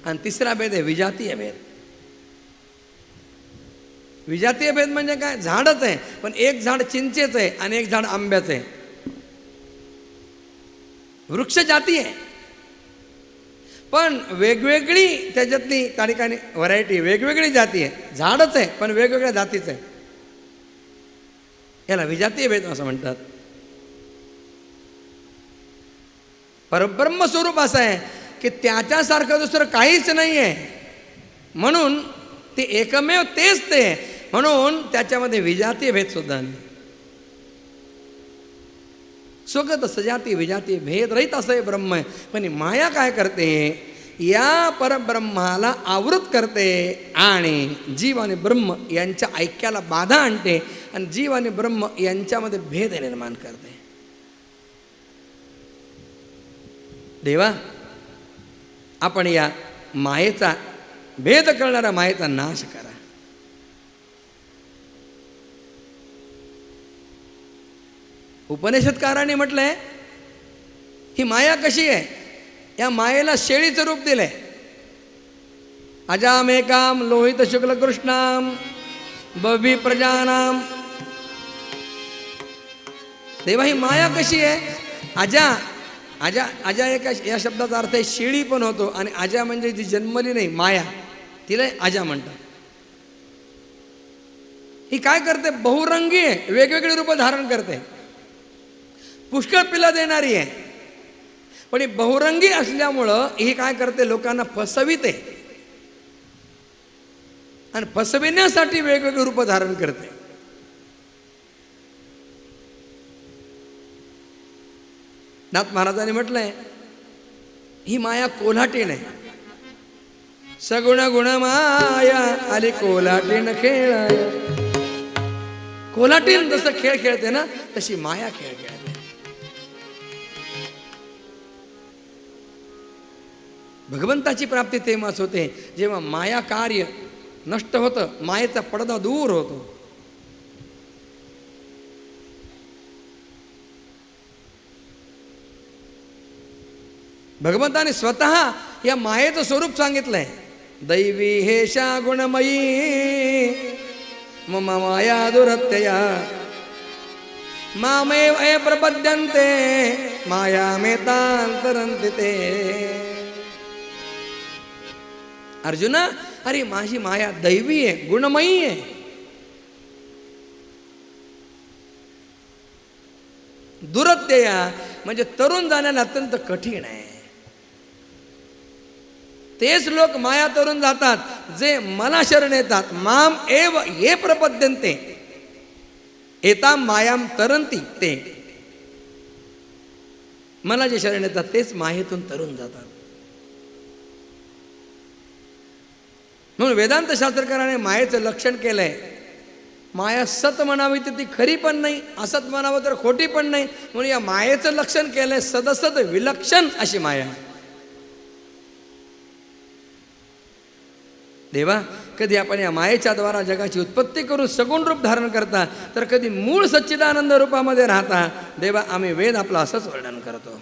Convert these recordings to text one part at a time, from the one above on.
आणि तिसरा भेद आहे विजातीय भेद. विजातीय भेद म्हणजे काय? झाडच आहे, पण एक झाड चिंचेचं आहे आणि एक झाड आंब्याचं आहे. वृक्ष जाती आहे, पण वेगवेगळी त्याच्यातली त्या ठिकाणी व्हरायटी, वेगवेगळी जाती आहे. झाडच आहे पण वेगवेगळ्या जातीचं आहे. याला विजातीय भेद असं म्हणतात. परब्रह्म स्वरूप असं आहे की त्याच्यासारखं दुसरं काहीच नाही आहे, म्हणून ते एकमेव तेच ते, म्हणून त्याच्यामध्ये विजातीय भेद सुद्धा नाही. स्वगत सजाती विजाती भेद रहित असं हे ब्रह्म आहे. पण माया काय करते? या परब्रह्माला आवृत करते आणि जीव आणि ब्रह्म यांच्या ऐक्याला बाधा आणते आणि जीव आणि ब्रह्म यांच्यामध्ये भेद निर्माण करते. देवा, आपण या मायेचा, भेद करणाऱ्या मायेचा नाश करा. उपनिषदकारांनी म्हटलंय ही माया कशी आहे? या मायेला शेळीचं रूप दिलंय. अजामेकाम लोहित शुक्ल कृष्णाम बभी प्रजानाम. देवा, ही माया कशी आहे? अजा अजा अजा या शब्दाचा अर्थ आहे शेळी पण होतो, आणि अजा म्हणजे जी जन्मली नाही माया, तिला अजा म्हणतात. ही काय करते? बहुरंगी आहे, वेगवेगळी रूप धारण करते. पुष्कळ पिला देणारी आहे, पण ही बहुरंगी असल्यामुळं ही काय करते? लोकांना फसविते आणि फसविण्यासाठी वेगवेगळी रूप धारण करते. नाथ महाराजांनी म्हटलंय ही माया कोल्हाटीन आहे. सगुण गुण माया आली कोल्हाटीन खेळाया. कोल्हाटीन जसं खेळ खेळते ना, तशी माया खेळ खेळते. भगवंताची प्राप्ती तेव्हाच होते जेव्हा माया कार्य नष्ट होतं, मायेचा पडदा दूर होतो. भगवंताने स्वतः या मायेचं स्वरूप सांगितलंय. दैवी हेशा गुणमयी मम माया दुरत्यया मामेव प्रपद्यन्ते माया मेतांतरन्ति ते. अर्जुना, अरे माझी माया दैवी आहे, गुणमयी आहे. दुरत्यया म्हणजे तरुण जाण्याला अत्यंत कठीण आहे. तेच लोक माया तरुण जातात जे मला शरण येतात. माम एव ये प्रपद्यन्ते एताम मायाम तरंती. ते मला जे शरण येतात तेच मायेतून तरुण जातात. म्हणून वेदांत शास्त्रकाराने मायेचं लक्षण केलंय. माया सत म्हणावी तर ती खरी पण नाही, असत म्हणावं तर खोटी पण नाही, म्हणून या मायेचं लक्षण केलंय सदसत विलक्षण अशी माया. देवा, कधी आपण या मायेच्या द्वारा जगाची उत्पत्ती करून सगुण रूप धारण करता, तर कधी मूळ सच्चिदानंद रूपामध्ये राहता. देवा, आम्ही वेद आपलं असंच वर्णन करतो.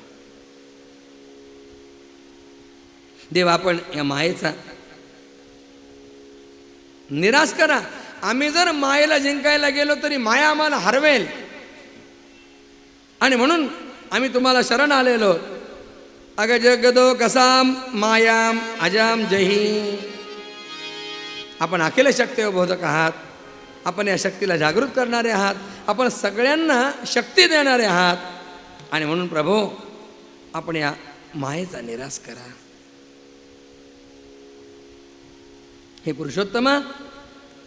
देवा, आपण या मायेचा निराश करा. आम्ही जर मायेला जिंकायला गेलो तरी माया आम्हाला हरवेल, आणि म्हणून आम्ही तुम्हाला शरण आलेलो. अग जगदो कसाम मायाम अजाम जही. आपण अखिल शक्ती बोधक आहात. आपण या शक्तीला जागृत करणारे आहात. आपण सगळ्यांना शक्ती देणारे आहात, आणि म्हणून प्रभो, आपण या मायेचा निराश करा. हे पुरुषोत्तमा,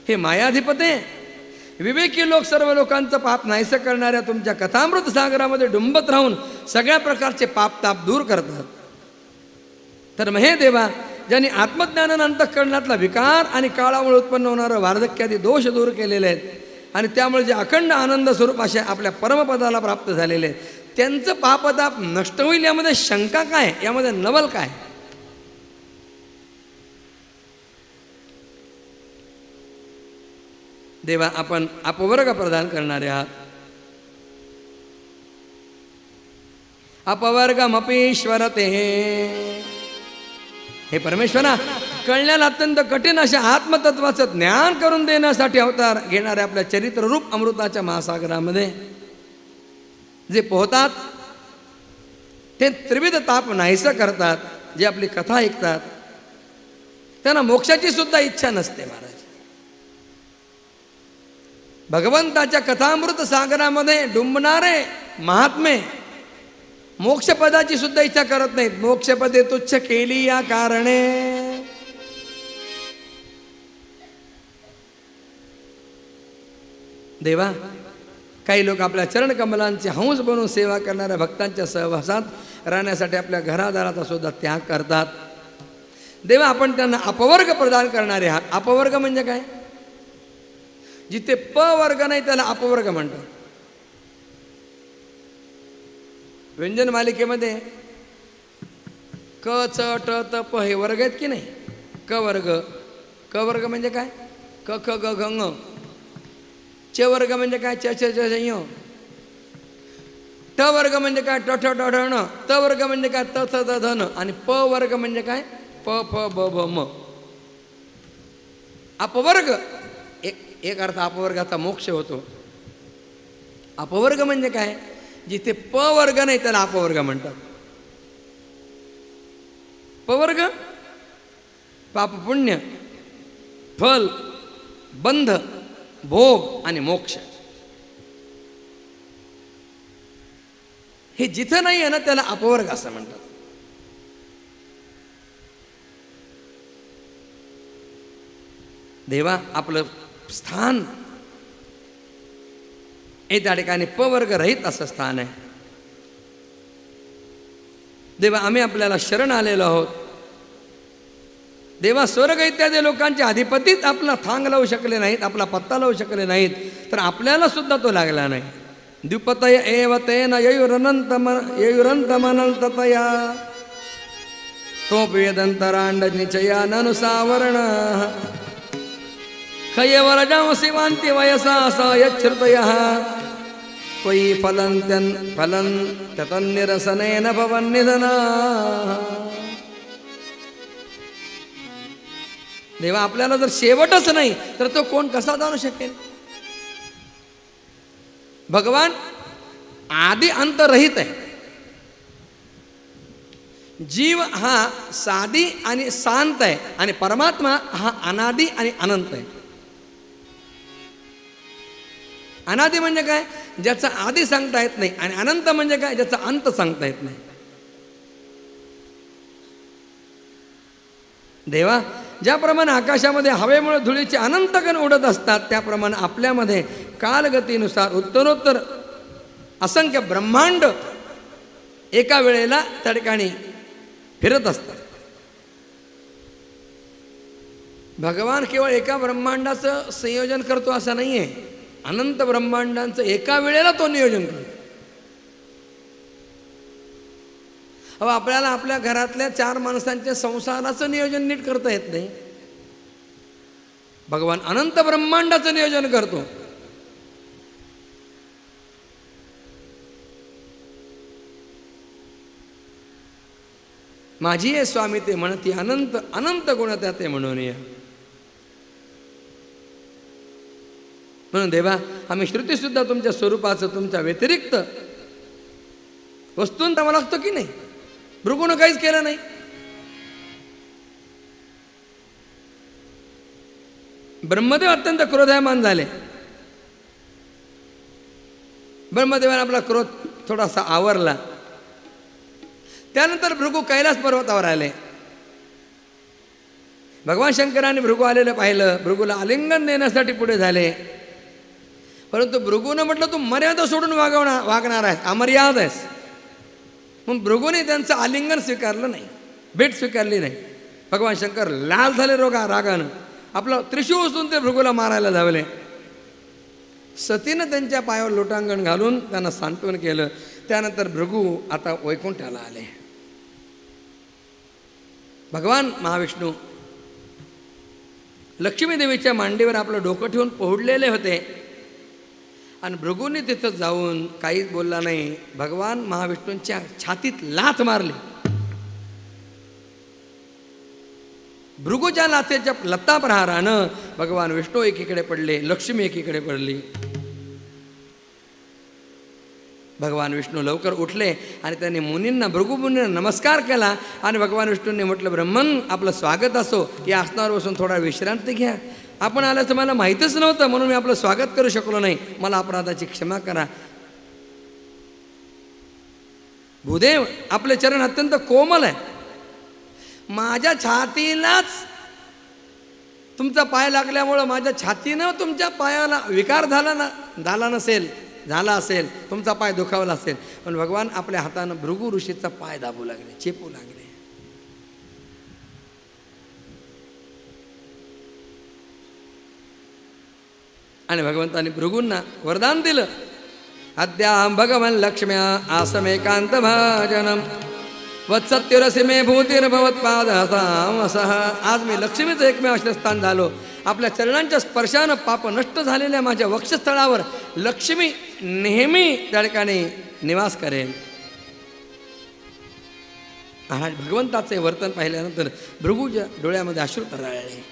हे मायाधिपते, विवेकी लोक सर्व लोकांचं पाप नाहीसं करणाऱ्या तुमच्या कथामृत सागरामध्ये डुंबत राहून सगळ्या प्रकारचे पाप ताप दूर करतात. तर मग हे देवा, ज्यांनी आत्मज्ञानानं अंतःकरणातला विकार आणि काळामुळे उत्पन्न होणारं वार्धक्यादी दोष दूर केलेले आहेत, आणि त्यामुळे जे अखंड आनंद स्वरूप अशा आपल्या परमपदाला प्राप्त झालेले आहेत, त्यांचं पापताप नष्ट होईल यामध्ये शंका काय? यामध्ये नवल काय? देवा, आपण अपवर्ग प्रदान करणारे आहात. अपवर्गमपीश्वरते हे परमेश्वरा, कळण्याला अत्यंत कठीण अशा आत्मतत्वाचं ज्ञान करून देण्यासाठी अवतार घेणाऱ्या आपल्या चरित्ररूप अमृताच्या महासागरामध्ये जे पोहतात ते त्रिविध ताप नाहीसं करतात. जे आपली कथा ऐकतात त्यांना मोक्षाची सुद्धा इच्छा नसते. महाराज, भगवंताच्या कथामृत सागरामध्ये डुंबणारे महात्मे मोक्षपदाची सुद्धा इच्छा करत नाहीत. मोक्षपदे तुच्छ केली या कारणे. देवा, काही लोक आपल्या चरणकमलांचे हंस बनवून सेवा करणाऱ्या भक्तांच्या सहवासात राहण्यासाठी आपल्या घरादाराचा सुद्धा त्याग करतात. देवा, आपण त्यांना अपवर्ग प्रदान करणारे आहात. अपवर्ग म्हणजे काय? जिथे प वर्ग नाही त्याला अपवर्ग म्हणतात. व्यंजन मालिकेमध्ये क च ट त प हे वर्ग आहेत की नाही? क वर्ग. क वर्ग म्हणजे काय? क ख ग घ ङ. च वर्ग म्हणजे काय? च छ ज ञ. ट वर्ग म्हणजे काय? ट ठ ड ढ ण. त वर्ग म्हणजे काय? त थ द ध न. आणि प वर्ग म्हणजे काय? प फ ब भ म. अपवर्ग, एक अर्थ अपवर्गाचा मोक्ष होतो. अपवर्ग म्हणजे काय? जिथे प वर्ग नाही त्याला अपवर्ग म्हणतात. पवर्ग पाप पुण्य, फल, बंध, भोग आणि मोक्ष. हे जिथं नाही आहे ना त्याला अपवर्ग असं म्हणतात. देवा, आपलं स्थान हे त्या ठिकाणी पवर्ग रहित असं स्थान आहे. देवा, आम्ही आपल्याला शरण आलेलो आहोत. देवा, स्वर्ग इत्यादी लोकांचे अधिपतीच आपला थांग लावू शकले नाहीत, आपला पत्ता लावू शकले नाहीत, तर आपल्याला सुद्धा तो लागला नाही. द्विपतय एव तेन ययुरंतमनंततया तोपेदंतरांड निचया ननु सावरण खयवरजांसि वान्ति वयसा स यच्छ्रुतयः त्वयि फलं ततन्निरसनेन भवन्निधना. देवा, आपल्याला जर शेवटच नाही तर तो कोण कसा जाणू शकेल? भगवान आदि अंत रहित आहे. जीव हा साधी आणि शांत आहे आणि परमात्मा हा अनादि आणि अनंत आहे. अनादि म्हणजे काय? ज्याचा आदि सांगता येत नाही. आणि अनंत म्हणजे काय? ज्याचा अंत सांगता येत नाही. देवा, ज्याप्रमाणे आकाशामध्ये हवेमुळे धुळीचे अनंत कण उडत असतात, त्याप्रमाणे आपल्यामध्ये कालगतीनुसार उत्तरोत्तर असंख्य ब्रह्मांड एका वेळेला त्या ठिकाणी फिरत असतात. भगवान केवळ एका ब्रह्मांडाचं संयोजन करतो असं नाही आहे. अनंत ब्रह्मांडांचं एका वेळेला तो नियोजन करतो. अहो, आपल्याला आपल्या घरातल्या 4 माणसांच्या संसाराचं नियोजन नीट करता येत नाही. भगवान अनंत ब्रह्मांडाचं नियोजन करतो. माझी आहे स्वामी ते म्हणती अनंत अनंत गुण त्याते म्हणून या. म्हणून देवा, आम्ही श्रुतीसुद्धा तुमच्या स्वरूपाचं, तुमच्या व्यतिरिक्त वस्तून तर लागतो की नाही? भृगूनं काहीच केलं नाही. ब्रह्मदेव अत्यंत क्रोधायमान झाले. ब्रह्मदेवाने आपला क्रोध थोडासा आवरला. त्यानंतर भृगू कैलास पर्वतावर आले. भगवान शंकराने भृगू आलेलं पाहिलं. भृगूला आलिंगन देण्यासाठी पुढे झाले. परंतु भृगूनं म्हटलं, तू मर्यादा सोडून वागणार आहेस, अमर्याद आहेस. मग भृगूने त्यांचं आलिंगन स्वीकारलं नाही, भेट स्वीकारली नाही. भगवान शंकर लाल झाले रागानं. आपलं त्रिशूळ उचलून ते भृगूला मारायला धावले. सतीनं त्यांच्या पायावर लोटांगण घालून त्यांना सांत्वन केलं. त्यानंतर भृगू आता वैकुंठाला आले. भगवान महाविष्णू लक्ष्मी देवीच्या मांडीवर आपलं डोकं ठेवून पोहडलेले होते. आणि भृगूने तिथं जाऊन काहीच बोलला नाही. भगवान महाविष्णूंच्या छातीत लाथ मारली. भृगूच्या लाथेच्या लत्ता प्रहारानं भगवान विष्णू एकीकडे पडले, लक्ष्मी एकीकडे पडली. भगवान विष्णू लवकर उठले आणि त्यांनी भृगू मुनींना नमस्कार केला आणि भगवान विष्णूंनी म्हटलं, ब्रह्मन आपलं स्वागत असो, या आसनावर बसून थोडा विश्रांती घ्या. आपण आल्याचं मला माहीतच नव्हतं, म्हणून मी आपलं स्वागत करू शकलो नाही, मला अपराधाची क्षमा करा. भूदेव, आपले चरण अत्यंत कोमल आहे, माझ्या छातीलाच तुमचा पाय लागल्यामुळं माझ्या छातीनं तुमच्या पायाला विकार झाला असेल, तुमचा पाय दुखावला असेल, पण भगवान आपल्या हातानं भृगू ऋषीचा पाय दाबू लागले, चेपू लागले. आणि भगवंतांनी भृगूंना वरदान दिलं, अद्याहं भगवन् लक्ष्म्या आसमेकांत भाजनम वत्सत्युरसि मे भूतिर्भवत्पादहसामसः. आज मी लक्ष्मीचं एकमेव आश्रयस्थान झालो. आपल्या चरणांच्या स्पर्शानं पाप नष्ट झालेल्या माझ्या वक्षस्थळावर लक्ष्मी नेहमी त्या ठिकाणी निवास करेल. महाराज भगवंताचे वर्तन पाहिल्यानंतर भृगूच्या डोळ्यामध्ये अश्रू तरळले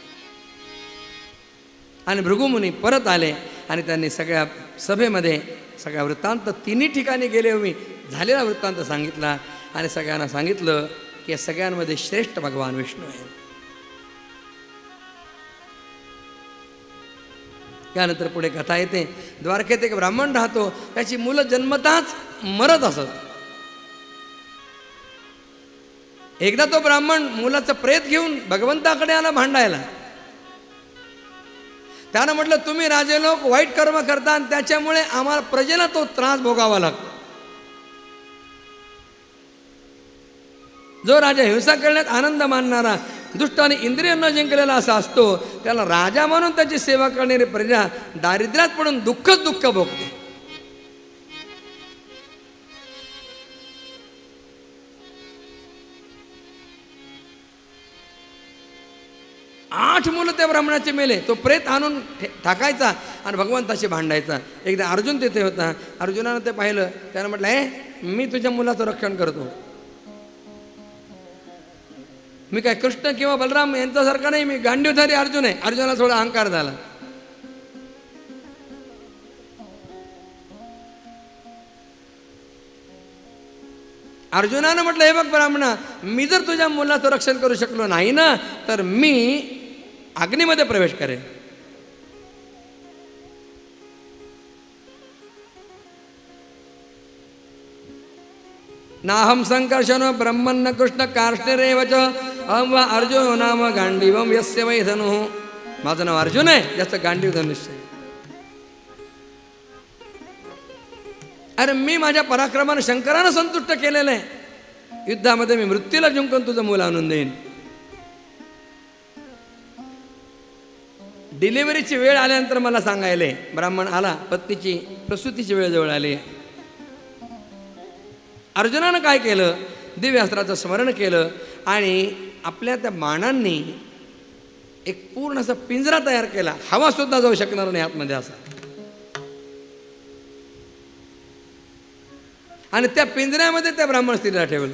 आणि भृगुमुनी परत आले आणि त्यांनी सगळ्या सभेमध्ये सगळ्या वृत्तांत तिन्ही ठिकाणी गेले, मी झालेला वृत्तांत सांगितला आणि सगळ्यांना सांगितलं की या सगळ्यांमध्ये श्रेष्ठ भगवान विष्णू आहे. त्यानंतर पुढे कथा येते, द्वारकेत एक ब्राह्मण राहतो, त्याची मुलं जन्मताच मरत असत. एकदा तो ब्राह्मण मुलाचं प्रेत घेऊन भगवंताकडे आला भांडायला. त्यानं म्हटलं, तुम्ही राजे लोक वाईट कर्म करता आणि त्याच्यामुळे आम्हाला प्रजेला तो त्रास भोगावा लागतो. जो राजा हिंसा करण्यात आनंद मानणारा, दुष्ट आणि इंद्रिय न जिंकलेला असा असतो, त्याला राजा म्हणून त्याची सेवा करणारी प्रजा दारिद्र्यात पडून दुःख भोगते. 8 मुलं त्या ब्राह्मणाचे मेले. तो प्रेत आणून टाकायचा आणि भगवंताशी भांडायचा. एकदा अर्जुन तिथे होता, अर्जुनानं ते पाहिलं, त्यानं म्हटलं, मी तुझ्या मुलाचं रक्षण करतो, मी काय कृष्ण किंवा बलराम यांच्यासारखा नाही, मी गांडीवधारी अर्जुन आहे. अर्जुनाला थोडा अहंकार झाला. अर्जुनानं म्हटलं, हे बघ ब्राह्मणा, मी जर तुझ्या मुलाचं रक्षण करू शकलो नाही ना, तर मी अग्नीमध्ये प्रवेश करेन. नाहम संकर्षण ब्रह्मन्न कृष्ण कार्ष्णिरेवच अहम वा अर्जुनो नाम गांडीवम यस्य वै धनुः. माझं नाव अर्जुन आहे, ज्याचं गांडीव धनुष्य आहे. अरे मी माझ्या पराक्रमानं शंकरानं संतुष्ट केलेलं आहे. युद्धामध्ये मी मृत्यूला जिंकून तुझं मूल आणून देईन. डिलिव्हरीची वेळ आल्यानंतर मला सांगायले. ब्राह्मण आला, पत्नीची प्रसूतीची वेळ जवळ आली. अर्जुनानं काय केलं, दिव्यास्त्राचं स्मरण केलं आणि आपल्या त्या बाणांनी एक पूर्ण असा पिंजरा तयार केला, हवा सुद्धा जाऊ शकणार नाही आतमध्ये असा. आणि त्या पिंजऱ्यामध्ये त्या ब्राह्मण स्त्रीला ठेवलं.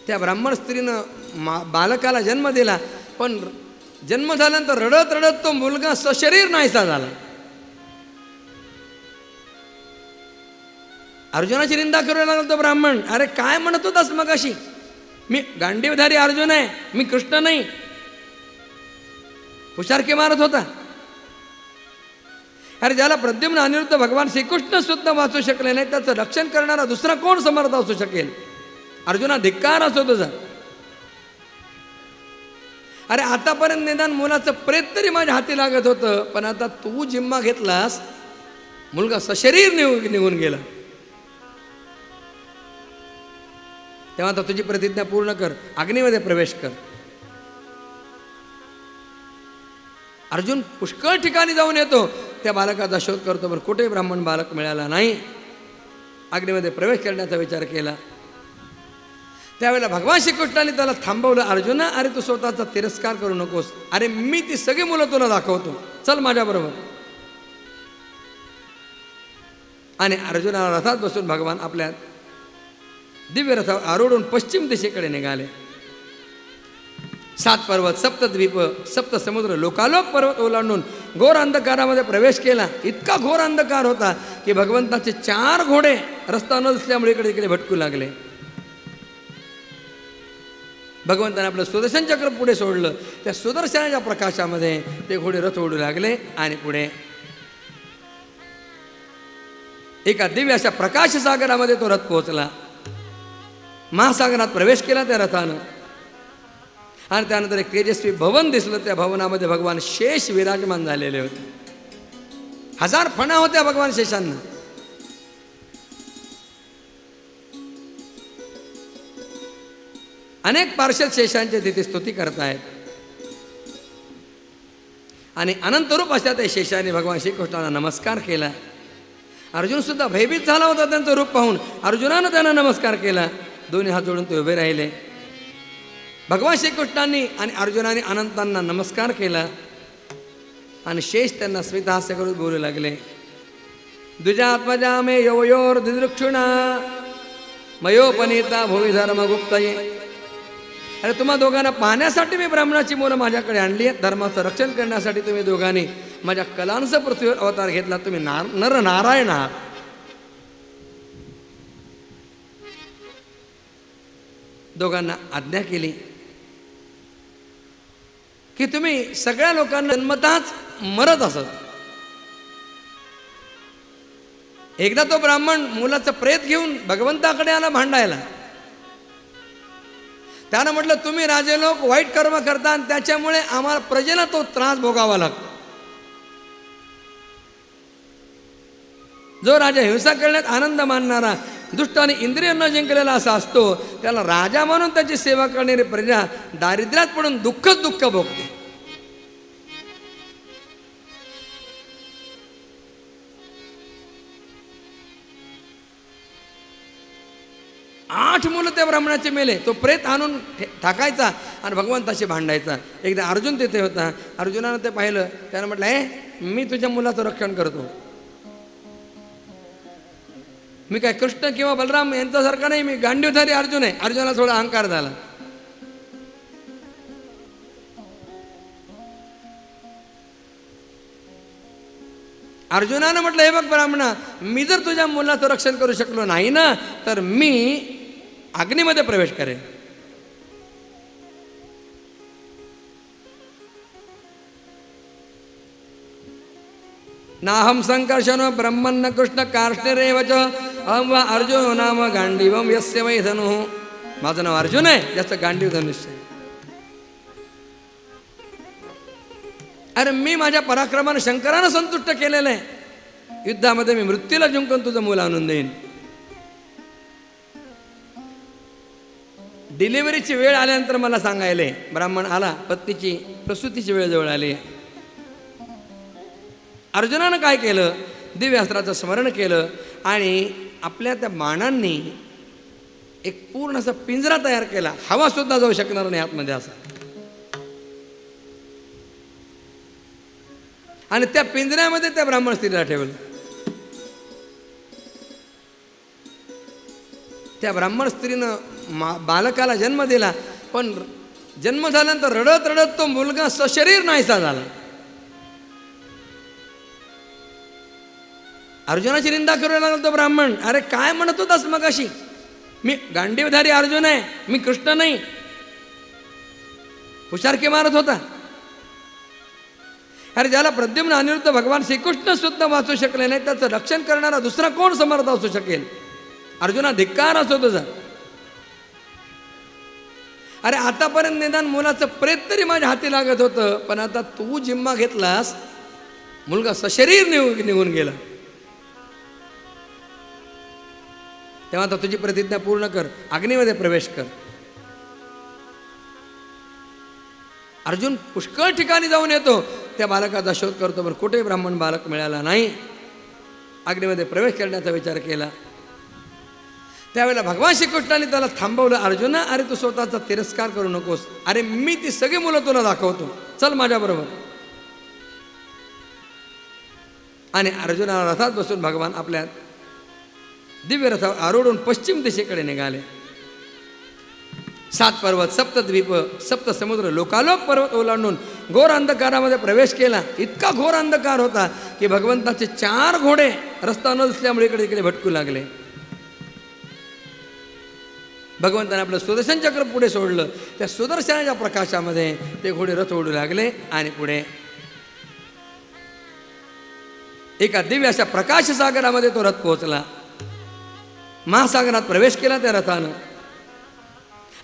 त्या ब्राह्मण स्त्रीनं बालकाला जन्म दिला, पण जन्म झाल्यानंतर रडत रडत तो मुलगा सशरीर नाहीसा झाला. अर्जुनाची निंदा करू लागला तो ब्राह्मण. अरे काय म्हणत होतास मगाशी, मी गांडीवधारी अर्जुन आहे, मी कृष्ण नाही. हुशारकी मारत होता. अरे ज्याला प्रद्युम्न अनिरुद्ध भगवान श्रीकृष्ण सुद्धा वाचू शकले नाही, त्याचं रक्षण करणारा दुसरा कोण समर्थ असू शकेल. अर्जुना, धिक्कार असो तुझा. अरे आतापर्यंत निदान मुलाचं प्रेत तरी माझ्या हाती लागत होतं, पण आता तू जिम्मा घेतलास, मुलगा सशरीर निघून गेला. तेव्हा आता तुझी प्रतिज्ञा पूर्ण कर, अग्नीमध्ये प्रवेश कर. अर्जुन पुष्कळ ठिकाणी जाऊन येतो, त्या बालकाचा शोध करतो, पण कुठेही ब्राह्मण बालक मिळाला नाही. अग्नीमध्ये प्रवेश करण्याचा विचार केला. त्यावेळेला भगवान श्रीकृष्णाने त्याला थांबवलं. अर्जुना, अरे तू स्वतःचा तिरस्कार करू नकोस. अरे मी ती सगळी मुलं तुला दाखवतो, चल माझ्याबरोबर. आणि अर्जुनाला रथात बसून भगवान आपल्या दिव्य रथावर आरूढून पश्चिम दिशेकडे निघाले. 7 पर्वत, सप्तद्वीप, सप्त समुद्र, लोकालोक पर्वत ओलांडून घोर अंधकारामध्ये प्रवेश केला. इतका घोर अंधकार होता की भगवंताचे 4 घोडे रस्ता न दिसल्यामुळे इकडे तिकडे भटकू लागले. भगवंताने आपलं सुदर्शन चक्र पुढे सोडलं. त्या सुदर्शनाच्या प्रकाशामध्ये ते घोडे रथ ओढू लागले आणि पुढे एका दिव्य अशा प्रकाश सागरामध्ये तो रथ पोहोचला. महासागरात प्रवेश केला त्या रथानं आणि त्यानंतर एक तेजस्वी भवन दिसलं. त्या भवनामध्ये भगवान शेष विराजमान झालेले होते. 1000 फणा होत्या भगवान शेषांना. अनेक पार्षद शेषांचे तिथे स्तुती करतायत आणि अनंतरूप अशा त्या शेषाने भगवान श्रीकृष्णाला नमस्कार केला. अर्जुन सुद्धा भयभीत झाला होता त्यांचं रूप पाहून. अर्जुनानं त्यांना नमस्कार केला. दोन्ही हात जोडून ते उभे राहिले. भगवान श्रीकृष्णांनी आणि अर्जुनाने अनंतांना नमस्कार केला आणि शेष त्यांना स्मितहास्य करून बोलू लागले. द्विजात्मजा मे यवयोर दिदृक्षुणा मयोपनीता भुवी धर्मगुप्तये. अरे तुम्हा दोघांना पाहण्यासाठी मी ब्राह्मणाची मुलं माझ्याकडे आणली आहेत. धर्माचं रक्षण करण्यासाठी तुम्ही दोघांनी माझ्या कलांचा पृथ्वीवर अवतार घेतला. तुम्ही नर नारायण आहात. दोघांना आज्ञा केली की तुम्ही सगळ्या लोकांना जन्मताच मरत असत. एकदा तो ब्राह्मण मुलाचं प्रेत घेऊन भगवंताकडे आला भांडायला. त्यानं म्हटलं तुम्ही राजे लोक वाईट कर्म करता आणि त्याच्यामुळे आम्हाला प्रजेला तो त्रास भोगावा लागतो. जो राजा हिंसा करण्यात आनंद मानणारा दुष्ट आणि इंद्रिय न जिंकलेला असा असतो त्याला राजा म्हणून त्याची सेवा करणारी प्रजा दारिद्र्यात पडून दुःखच दुःख भोगते. आठ मुलं त्या ब्राह्मणाचे मेले. तो प्रेत आणून टाकायचा आणि भगवंताशी भांडायचा. एकदा अर्जुन तिथे होता. अर्जुनानं ते पाहिलं. त्यानं म्हटलं मी तुझ्या मुलाचं रक्षण करतो. मी काय कृष्ण किंवा बलराम यांच्यासारखा नाही. मी गांडीवधारी अर्जुन आहे. अर्जुनाला थोडा अहंकार झाला. अर्जुनानं म्हटलं हे बघ ब्राह्मणा, मी जर तुझ्या मुलाचं रक्षण करू शकलो नाही ना तर मी अग्नीमध्ये प्रवेश करेन. नाहम संकर्षण ब्रह्मन्न कृष्ण कार्ष्णिरेवच अहम वा अर्जुन नाम गांडीवम यस्य वै धनु. माझं नाव अर्जुन आहे, ज्याचं गांडीव धनुष्य आहे. अरे मी माझ्या पराक्रमानं शंकरानं संतुष्ट केलेलं आहे. युद्धामध्ये मी मृत्यूला जिंकून तुझं मूल आणून देईन. डिलिव्हरीची वेळ आल्यानंतर मला सांगायले. ब्राह्मण आला. पत्नीची प्रसूतीची वेळ जवळ आली. अर्जुनानं काय केलं, दिव्यास्त्राचं स्मरण केलं आणि आपल्या त्या बाणांनी एक पूर्ण असा पिंजरा तयार केला. हवा सुद्धा जाऊ शकणार नाही आतमध्ये असा. आणि त्या पिंजऱ्यामध्ये त्या ब्राह्मण स्त्रीला ठेवलं. त्या ब्राह्मण स्त्रीनं बालकाला जन्म दिला. पण जन्म झाल्यानंतर रडत रडत तो मुलगा सशरीर नाहीसा झाला. अर्जुनाची निंदा करू लागला तो ब्राह्मण. अरे काय म्हणत होतास मगाशी, मी गांडीवधारी अर्जुन आहे, मी कृष्ण नाही. हुशारकी मारत होता. अरे ज्याला प्रद्युम्न अनिरुद्ध भगवान श्रीकृष्ण सुद्धा वाचू शकले नाही त्याचं रक्षण करणारा दुसरा कोण समर्थ असू शकेल. अर्जुना धिक्कार असो तुझा. अरे आतापर्यंत निदान मुलाचं प्रेत तरी माझ्या हाती लागत होतं, पण आता तू जिम्मा घेतलास, मुलगा सशरीर निघून गेला. तेव्हा आता तुझी प्रतिज्ञा पूर्ण कर, अग्नीमध्ये प्रवेश कर. अर्जुन पुष्कळ ठिकाणी जाऊन येतो, त्या बालकाचा शोध करतो, पण कुठेही ब्राह्मण बालक मिळाला नाही. अग्नीमध्ये प्रवेश करण्याचा विचार केला. त्यावेळेला भगवान श्रीकृष्णाने त्याला थांबवलं. अर्जुना, अरे तू स्वतःचा तिरस्कार करू नकोस. अरे मी ती सगळी मुलं तुला दाखवतो, चल माझ्याबरोबर. आणि अर्जुनाला रथात बसून भगवान आपल्या दिव्य रथावर आरूढून पश्चिम दिशेकडे निघाले. 7 पर्वत, 7 द्वीप, 7 समुद्र, लोकालोक पर्वत ओलांडून घोर अंधकारामध्ये प्रवेश केला. इतका घोर अंधकार होता की भगवंताचे 4 घोडे रस्ता न दिसल्यामुळे इकडे तिकडे भटकू लागले. भगवंताने आपलं सुदर्शन चक्र पुढे सोडलं. त्या सुदर्शनाच्या प्रकाशामध्ये ते घोडे रथ ओढू लागले आणि पुढे एका दिव्य अशा प्रकाश सागरामध्ये तो रथ पोहोचला. महासागरात प्रवेश केला त्या रथानं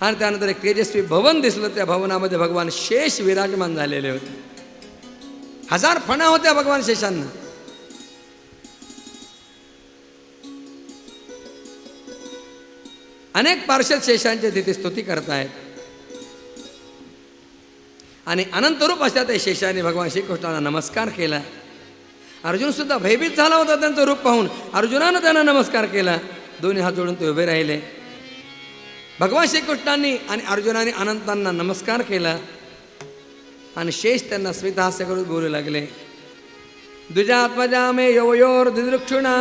आणि त्यानंतर एक तेजस्वी भवन दिसलं. त्या भवनामध्ये भगवान शेष विराजमान झालेले होते. 1000 फणा होत्या भगवान शेषांना. अनेक पार्षद शेषांचे तिथे स्तुती करतायत आणि अनंतरूप अशा त्या शेषाने भगवान श्रीकृष्णाला नमस्कार केला. अर्जुन सुद्धा भयभीत झाला होता त्यांचं रूप पाहून. अर्जुनानं त्यांना नमस्कार केला. दोन्ही हात जोडून ते उभे राहिले. भगवान श्रीकृष्णांनी आणि अर्जुनाने अनंतांना नमस्कार केला आणि शेष त्यांना स्मितहास्य करून बोलू लागले. द्विजात्मजा मे यवयोर दिदृक्षुणा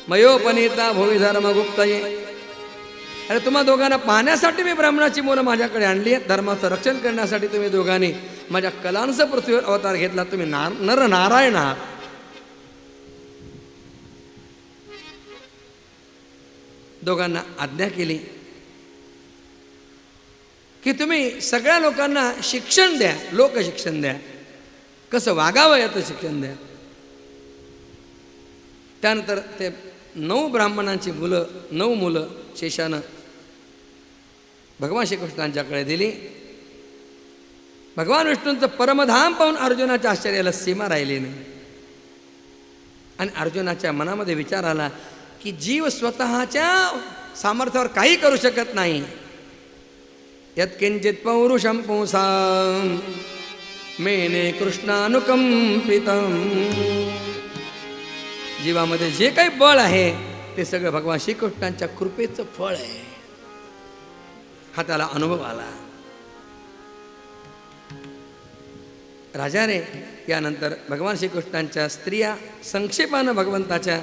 मयोपनीता भुवी धर्मगुप्तये. अरे तुम्हा दोघांना पाहण्यासाठी मी ब्राह्मणाची मुलं माझ्याकडे आणली आहेत. धर्माचं रक्षण करण्यासाठी तुम्ही दोघांनी माझ्या कलांचा पृथ्वीवर अवतार घेतला. तुम्ही नर नारायण आहात. दोघांना आज्ञा केली की तुम्ही सगळ्या लोकांना शिक्षण द्या, लोकशिक्षण द्या, कसं वागावं याचं शिक्षण द्या. त्यानंतर ते 9 ब्राह्मणांची मुलं, 9 मुलं शेषानं भगवान श्रीकृष्णांच्याकडे दिली. भगवान विष्णूंचं परमधाम पाहून अर्जुनाच्या आश्चर्याला सीमा राहिली नाही आणि अर्जुनाच्या मनामध्ये विचार आला की जीव स्वतःच्या सामर्थ्यावर काही करू शकत नाही. यत्किंचित पौरुषम पुंसां मेने कृष्णानुकंपितम. जीवामध्ये जे काही बळ आहे ते सगळं भगवान श्रीकृष्णांच्या कृपेचं फळ आहे. हा त्याला अनुभव आला. राजा रे यानंतर भगवान श्रीकृष्णांच्या स्त्रिया संक्षेपानं भगवंताच्या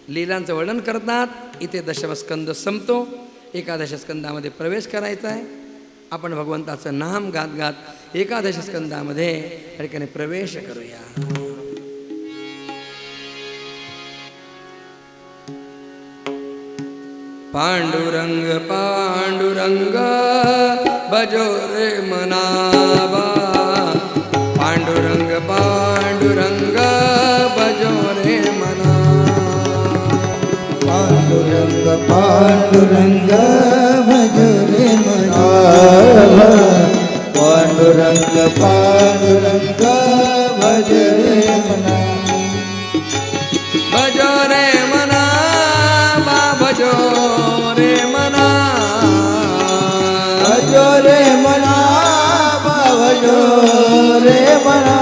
लीलांचं वर्णन करतात. इथे दशमस्कंद संपतो. 11 स्कंदामध्ये प्रवेश करायचा आहे. आपण भगवंताचं नाम गात गात 11 स्कंदामध्ये या ठिकाणी प्रवेश करूया. पांडुरंग पांडुरंग भजो रे मनावा. पांडुरंग पांडुरंग भजो रे मना. पांडुरंग पांडुरंग भजो रे मना. पांडुरंग पांडुरंग भजो रे मना. भजो रे मना भजो रे मना. भजो रे मना भजो रे मना.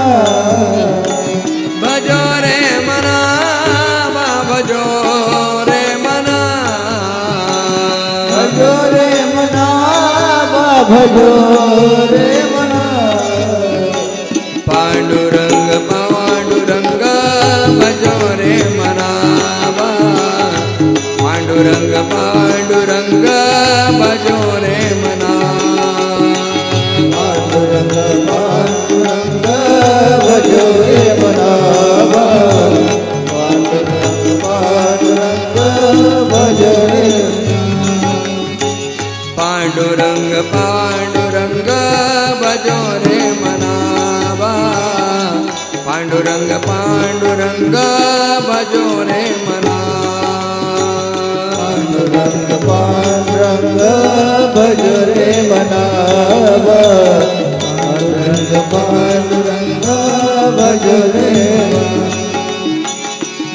भजो रे मना भजो रे मना. भजो रे मना भजो रे मना. पांडुरंग पांडुरंग भजो रे मना. पांडुरंग पांडुरंग भजो रे मना. पांडुरंग पांडुरंग भजो रे मना. पांडुरंग पांडुरंग भजो रे. पांडुरंग पांडुरंग भजो रे मना. पांडुरंग पांडुरंग भजो रे मना. पांडुरंग पांडुरंग भजो रे मना. पांडुरंग पांडुरंग भजो रे मना.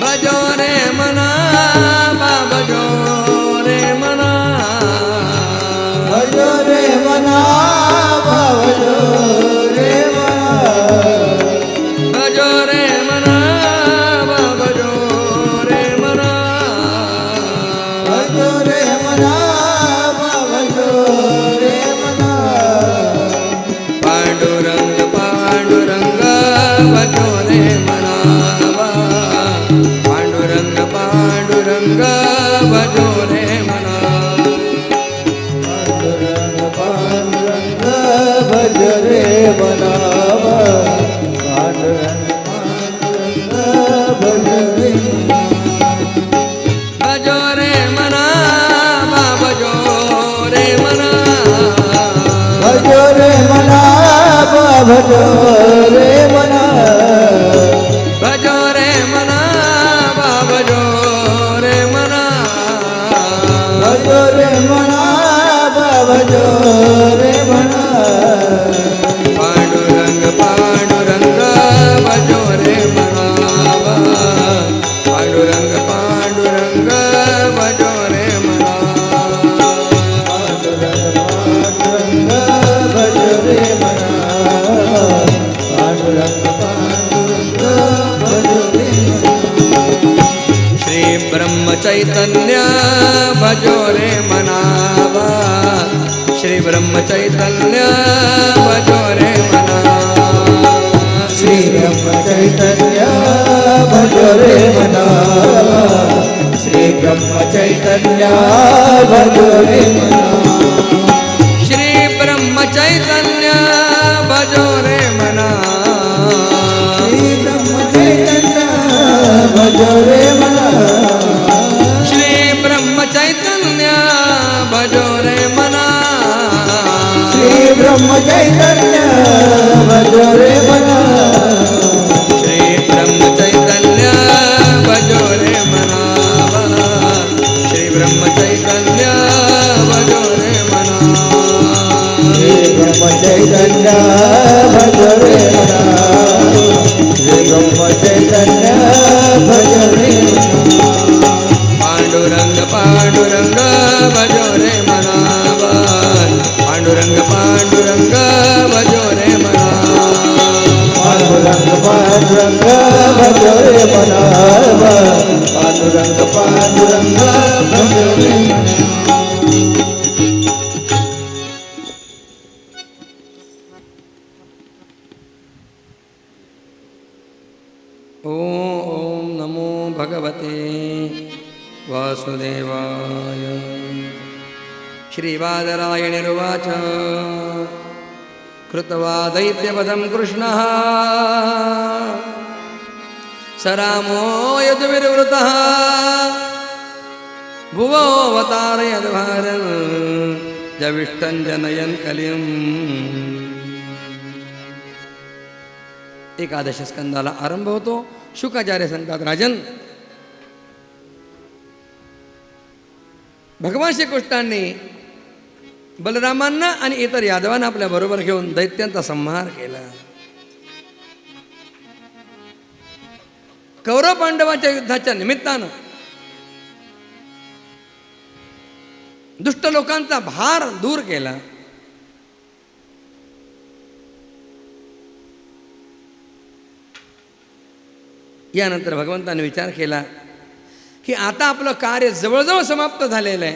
भजो रे मना भजो रे मना. भजो रे मना भजो रे मना. भजो रे मना भजो रे मना. भजो रे मना भजो भजो रे मना भजो रे मना भजो रे मना भजो रे मना भजो रे मना पांडुरंग पांडुरंग भजो रे मना पांडुरंग पांडुरंग भजो रे मना पांडुरंग भजो रे मना पांडुरंग पांडुरंग भजो रे मना श्री ब्रह्म चैतन्य भजो रे मनावा श्री ब्रह्म चैतन्य भजो रे मना श्री ब्रह्म चैतन्य भजो रे मना श्री ब्रह्म चैतन्य भजो रे मना श्री ब्रह्म चैतन्य भजो रे मना श्री ब्रह्म चैतन्य भजो रे मना श्री ब्रह्म चैतन्य भजो रे मना श्री ब्रह्म चैतन्य भजो रे मना श्री ब्रह्म चैतन्य भजो रे मना श्री ब्रह्म चैतन्य भजो रे मना श्री ब्रह्म चैतन्य भजो रे मना श्री ब्रह्म चैतन्य भजो रे मना पांडुरंग पांडुरंग भजो रे मना पांडुरंग पांडुरंग भजो रे मना पांडुरंग पांडुरंग भजो रे मना पांडुरंग पांडुरंग भजो रे मना ओम नमो भगवते वासुदेवाय श्रीवादरायणिरुवाच कृत्वा दैत्यवधं कृष्णः स रामो यदुर्वृतः भुवोऽवतारयद्भारन् जविष्टं जनयन् कलिम् एकादश स्कंदाला आरंभ होतो. शुकाचार्य सांगतात, राजन, भगवान श्रीकृष्णांनी बलरामांना आणि इतर यादवांना आपल्या बरोबर घेऊन दैत्यांचा संहार केला. कौरव पांडवांच्या युद्धाच्या निमित्तानं दुष्ट लोकांचा भार दूर केला. यानंतर भगवंताने विचार केला की आता आपलं कार्य जवळजवळ समाप्त झालेलं आहे.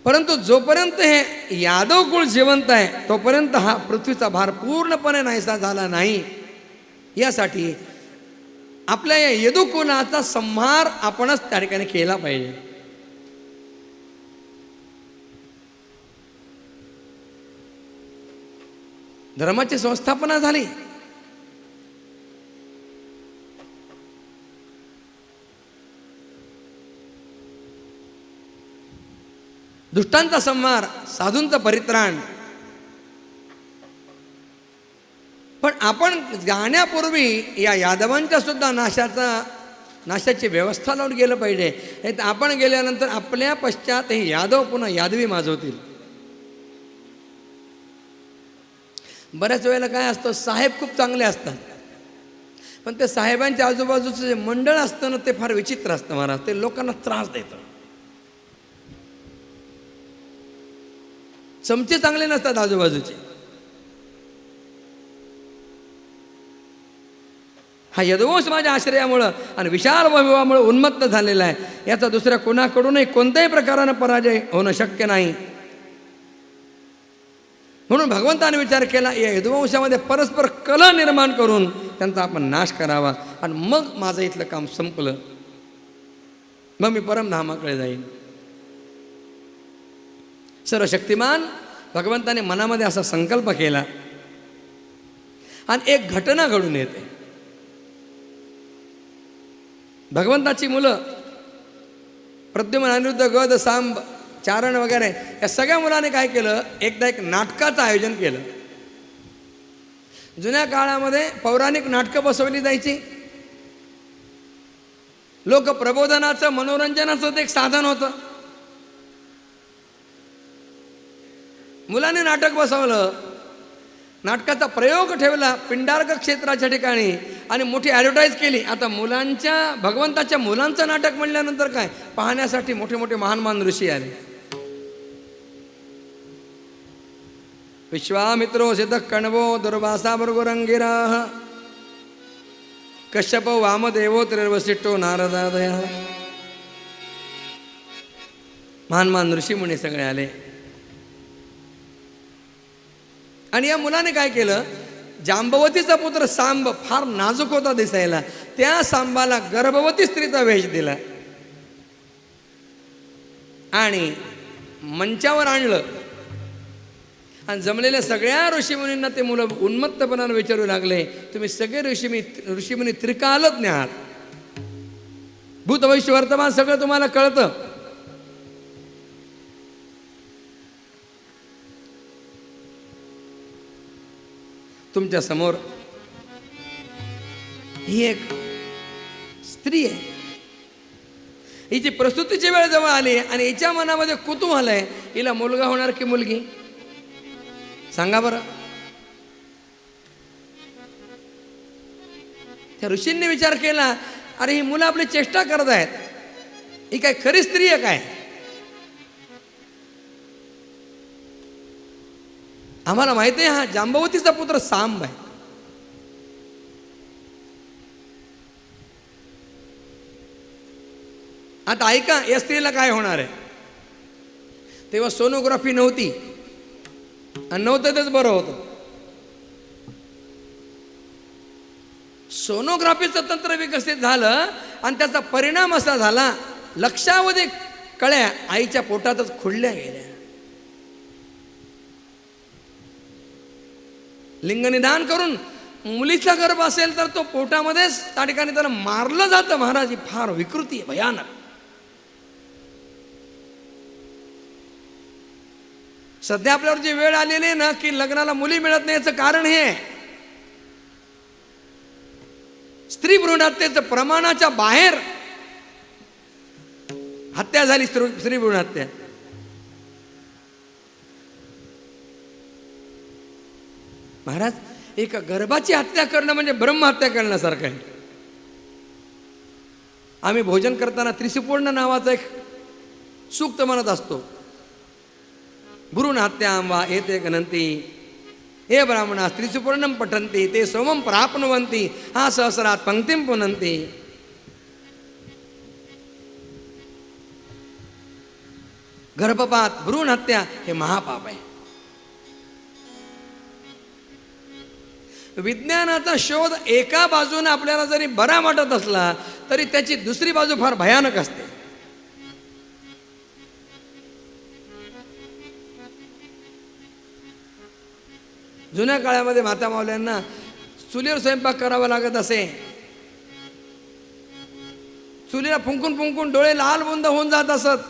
परंतु जोपर्यंत हे यादव कुळ जिवंत आहे तोपर्यंत हा पृथ्वीचा भार पूर्णपणे नाहीसा झाला नाही. यासाठी आपल्या या यदुकुलाचा संहार आपणच त्या ठिकाणी केला पाहिजे. धर्माची संस्थापना झाली. दुष्टांचा संहार, साधूंचा परित्राण. पण आपण जाण्यापूर्वी या यादवांच्या सुद्धा नाशाची व्यवस्था लावून गेलं पाहिजे. नाही तर आपण गेल्यानंतर आपल्या पश्चात हे यादव पुन्हा यादवी माजवतील. बऱ्याच वेळेला काय असतं, साहेब खूप चांगले असतात, पण ते साहेबांच्या आजूबाजूचं जे मंडळ असतं ना ते फार विचित्र असतं महाराज. ते लोकांना त्रास देतं. चमचे चांगले नसतात आजूबाजूचे. हा यदुवंश माझ्या आश्रयामुळं आणि विशाल वैभवामुळे उन्मत्त झालेला आहे. याचा दुसऱ्या कोणाकडूनही कोणत्याही प्रकारानं पराजय होणं शक्य नाही. म्हणून भगवंताने विचार केला, या यदुवंशामध्ये परस्पर कलह निर्माण करून त्यांचा आपण नाश करावा आणि मग माझं इथलं काम संपलं, मग मी परमधामाकडे जाईन. सर्वशक्तिमान भगवंताने मनामध्ये असा संकल्प केला आणि एक घटना घडून येते. भगवंताची मुलं प्रद्युम्न, अनिरुद्ध, गद, सांब चारण वगैरे या सगळ्या मुलाने काय केलं, एकदा एक नाटकाचं आयोजन केलं. जुन्या काळामध्ये पौराणिक नाटकं बसवली जायची. लोक प्रबोधनाचं, मनोरंजनाचं ते एक साधन होतं. मुलांनी नाटक बसवलं, नाटकाचा प्रयोग ठेवला पिंडार्क क्षेत्राच्या ठिकाणी आणि मोठी ॲडव्हर्टाईज केली. आता मुलांच्या, भगवंताच्या मुलांचं नाटक म्हणल्यानंतर काय, पाहण्यासाठी मोठे मोठे महान महान ऋषी आले. विश्वामित्रो सिद्ध कण्वो दुर्वासा भृगुरंगिराः कश्यपो वामदेवो त्रिर्वसिष्ठो नारदादय. महान महान ऋषी मुनी सगळे आले. आणि या मुलाने काय केलं, जांबवतीचा पुत्र सांब फार नाजूक होता दिसायला, त्या सांबाला गर्भवती स्त्रीचा वेश दिला आणि मंचावर आणलं. आणि जमलेल्या सगळ्या ऋषीमुनींना ते मुलं उन्मत्तपणाने विचारू लागले, तुम्ही सगळे ऋषीमुनी त्रिकालज्ञ आहात, भूत भविष्य वर्तमान सगळं तुम्हाला कळतं. तुमच्या समोर ही एक स्त्री आहे, हिची प्रसूतीची वेळ जवळ आली आणि हिच्या मनामध्ये कुतूहल आहे, हिला मुलगा होणार की मुलगी, सांगा बरं. त्या ऋषींनी विचार केला, अरे ही मुलं आपली चेष्टा करत आहेत, ही काय खरी स्त्री आहे काय, आम्हाला माहिती आहे हा जांबवतीचा पुत्र सांब आहे. आता ऐका, या स्त्रीला काय होणार आहे. तेव्हा सोनोग्राफी नव्हती आणि नव्हतं तेच बरं होतं. सोनोग्राफीचं तंत्र विकसित झालं आणि त्याचा परिणाम असा झाला, लक्षावधी कळ्या आईच्या पोटातच खुडल्या गेल्या. लिंगनिदान करून मुलीचा गर्भ असेल तर तो पोटामध्येच त्या ठिकाणी त्याला मारलं जातं. महाराज, ही फार विकृती आहे, भयानक. सध्या आपल्यावर जी वेळ आलेली आहे ना की लग्नाला मुली मिळत नाही, याचं कारण हे स्त्री भ्रूण हत्येचं प्रमाणाच्या बाहेर हत्या झाली, स्त्री भ्रूण हत्या. महाराज, एका गर्भाची हत्या करणं म्हणजे ब्रह्महत्या करण्यासारखं आहे. आम्ही भोजन करताना त्रिसुपूर्ण नावाचं एक सूक्त म्हणत असतो. भ्रूण हत्यां वा एते गणन्ति हे ब्राह्मणा त्रिसुपर्णम पठन्ति ते सोमम प्राप्नुवन्ति हा सहस्रात पंक्तिम पुनन्ति. गर्भपात, भ्रूण हत्या हे महापाप आहे. विज्ञानाचा शोध एका बाजूने आपल्याला जरी बरा वाटत असला तरी त्याची दुसरी बाजू फार भयानक असते. जुन्या काळामध्ये माता मावल्यांना चुलीवर स्वयंपाक करावा लागत असे. चुलीला फुंकून फुंकून डोळे लाल बुंद होऊन जात असत,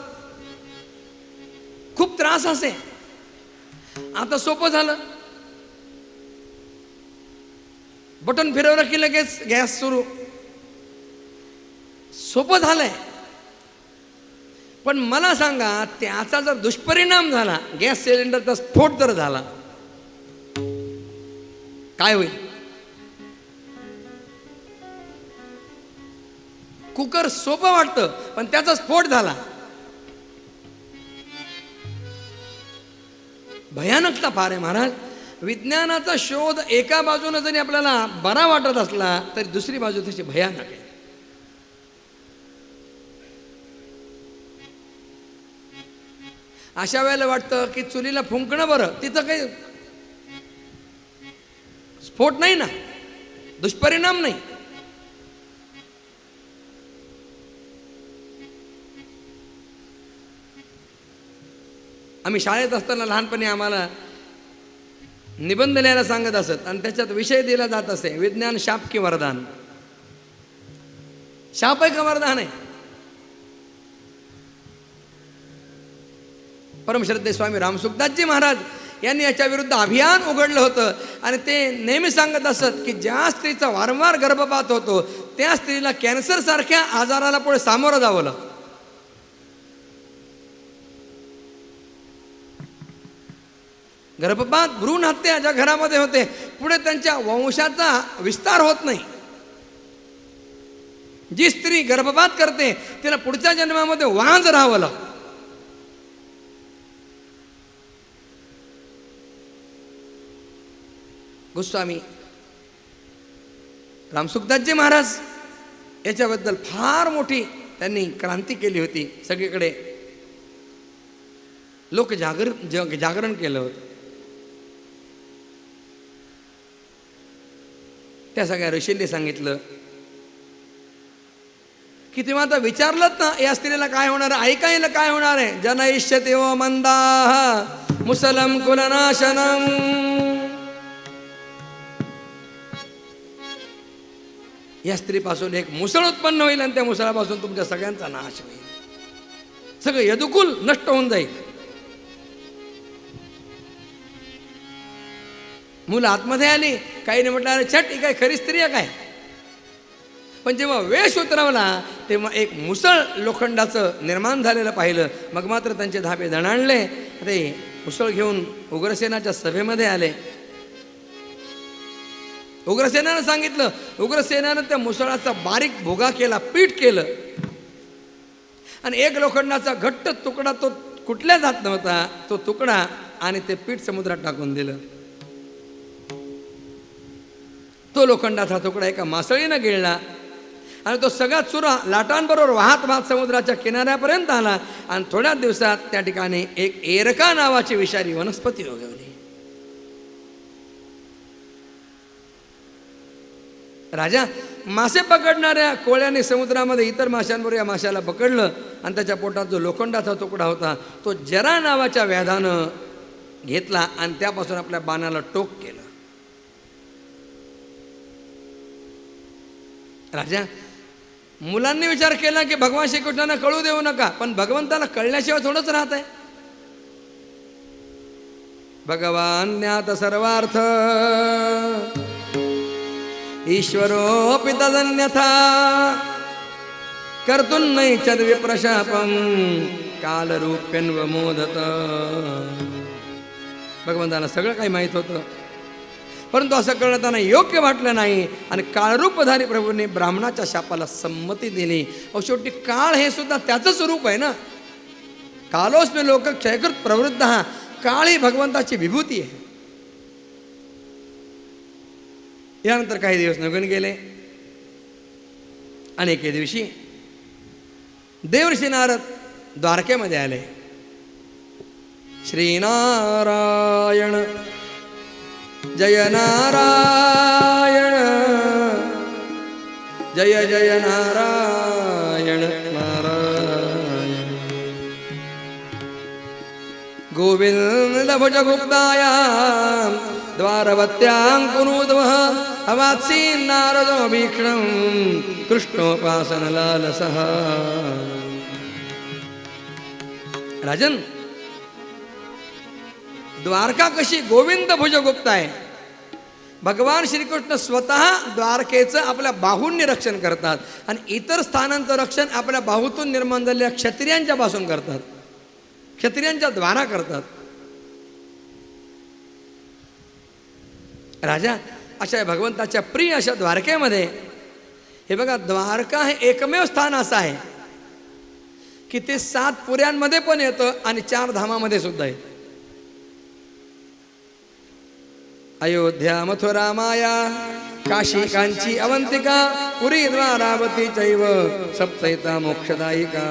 खूप त्रास असे. आता सोपं झालं, बटन फिरवलं की लगेच गॅस सुरू, सोपं झालंय. पण मला सांगा, त्याचा जर दुष्परिणाम झाला, गॅस सिलेंडरचा स्फोट जर झाला, काय होईल? कुकर सोपं वाटतं पण त्याचा स्फोट झाला, भयानकता फार आहे महाराज. विज्ञानाचा शोध एका बाजूने जरी आपल्याला बरा वाटत असला तरी दुसरी बाजू त्याची भयानक आहे. अशा वेळेला वाटतं की चुलीला फुंकणं बरं, तिथं काही स्फोट नाही ना, दुष्परिणाम नाही. आम्ही शाळेत असताना लहानपणी आम्हाला निबंध लिहायला सांगत असत आणि त्याच्यात विषय दिला जात असे, विज्ञान शाप की वरदान. शाप आहे का वरदान आहे? परमश्रद्धे स्वामी रामसुखदासजी महाराज यांनी याच्या विरुद्ध अभियान उघडलं होतं. आणि ते नेहमी सांगत असत की ज्या स्त्रीचा वारंवार गर्भपात होतो त्या स्त्रीला कॅन्सरसारख्या आजाराला पुढे सामोरं जावं लागतं. गर्भपात भ्रूण हत्या ज्या घरामध्ये होते पुढे त्यांच्या वंशाचा विस्तार होत नाही. जी स्त्री गर्भपात करते तिला पुढच्या जन्मामध्ये वांज राहावं लागतं. गोस्वामी रामसुखदासजी महाराज याच्याबद्दल फार मोठी त्यांनी क्रांती केली होती. सगळीकडे लोक जागरण केलं होतं. त्या सगळ्या ऋषींनी सांगितलं की तेव्हा आता विचारलं ना या स्त्रीला काय होणार आहे, ऐकायला काय होणार आहे. जनयिष्यते व मंदाः मुसलम कुलनाशनम. या स्त्रीपासून एक मुसळ उत्पन्न होईल आणि त्या मुसळापासून तुमच्या सगळ्यांचा नाश होईल. सगळं यदुकुल नष्ट होऊन जाईल. मुलं आतमध्ये आली, काहीने म्हटलं अरे छट ही काय खरी स्त्री आहे काय. पण जेव्हा वेश उतरवला तेव्हा एक मुसळ लोखंडाचं निर्माण झालेलं पाहिलं. मग मात्र त्यांचे धाबे दणाणले. ते मुसळ घेऊन उग्रसेनाच्या सभेमध्ये आले. उग्रसेनानं सांगितलं. उग्रसेनानं त्या मुसळाचा बारीक भोगा केला, पीठ केलं आणि एक लोखंडाचा घट्ट तुकडा तो कुठल्या जात नव्हता तो तुकडा आणि ते पीठ समुद्रात टाकून दिलं. तो लोखंडाचा तुकडा एका मासळीनं गिळला आणि तो सगळा चुरा लाटांबरोबर वाहत वाहत समुद्राच्या किनाऱ्यापर्यंत आला आणि थोड्याच दिवसात त्या ठिकाणी एक एरका नावाची विषारी वनस्पती उगवली. राजा मासे पकडणाऱ्या कोळ्याने समुद्रामध्ये इतर माशांबरोबर या माशाला पकडलं आणि त्याच्या पोटात जो लोखंडाचा तुकडा होता तो जरा नावाच्या व्याधानं घेतला आणि त्यापासून आपल्या बाणाला टोक केलं. राजा मुलांनी विचार केला की भगवान श्रीकृष्णांना कळू देऊ नका, पण भगवंताला कळल्याशिवाय थोडंच राहत आहे. भगवान ज्ञात सर्वार्थ ईश्वरोऽपि तदन्यथा कर्तुन्नैच्छद् विप्रशापं कालरूप्यन्वमोदत. भगवंताला सगळं काही माहीत होतं, परंतु असं करणं त्यांना योग्य वाटलं नाही आणि काळरूपधारी प्रभूंनी ब्राह्मणाच्या शापाला संमती दिली. अहो शेवटी काळ हे सुद्धा त्याचंच रूप आहे ना. कालोस्मी लोक क्षयकृत प्रवृद्ध. काळ ही भगवंताची विभूती आहे. यानंतर काही दिवस निघून गेले आणि एके दिवशी देवर्षी नारद द्वारकेमध्ये आले. श्रीनारायण जय नारायण जय जय नारायण नारायण. गोविंद भुज गुप्ताया द्वारवत्यां कुरुद्वः अवात्सीन् नारदो भीक्ष्णं कृष्णोपासनलालसः. राजन, द्वारका कशी गोविंद भुजगुप्त आहे. भगवान श्रीकृष्ण स्वतः द्वारकेचं आपल्या बाहूंनी रक्षण करतात आणि इतर स्थानांचं रक्षण आपल्या बाहूतून निर्माण झालेल्या क्षत्रियांच्या पासून करतात, क्षत्रियांच्या द्वारा करतात. राजा, अशा भगवंताच्या प्रिय अशा द्वारकेमध्ये हे बघा, द्वारका हे एकमेव स्थान असं आहे की ते 7 पुऱ्यांमध्ये पण येतं आणि 4 धामामध्ये सुद्धा येतं. अयोध्या मथुरा माया काशी कांची अवंतिका पुरी द्वारावती चैव सप्तैता मोक्षदायिका.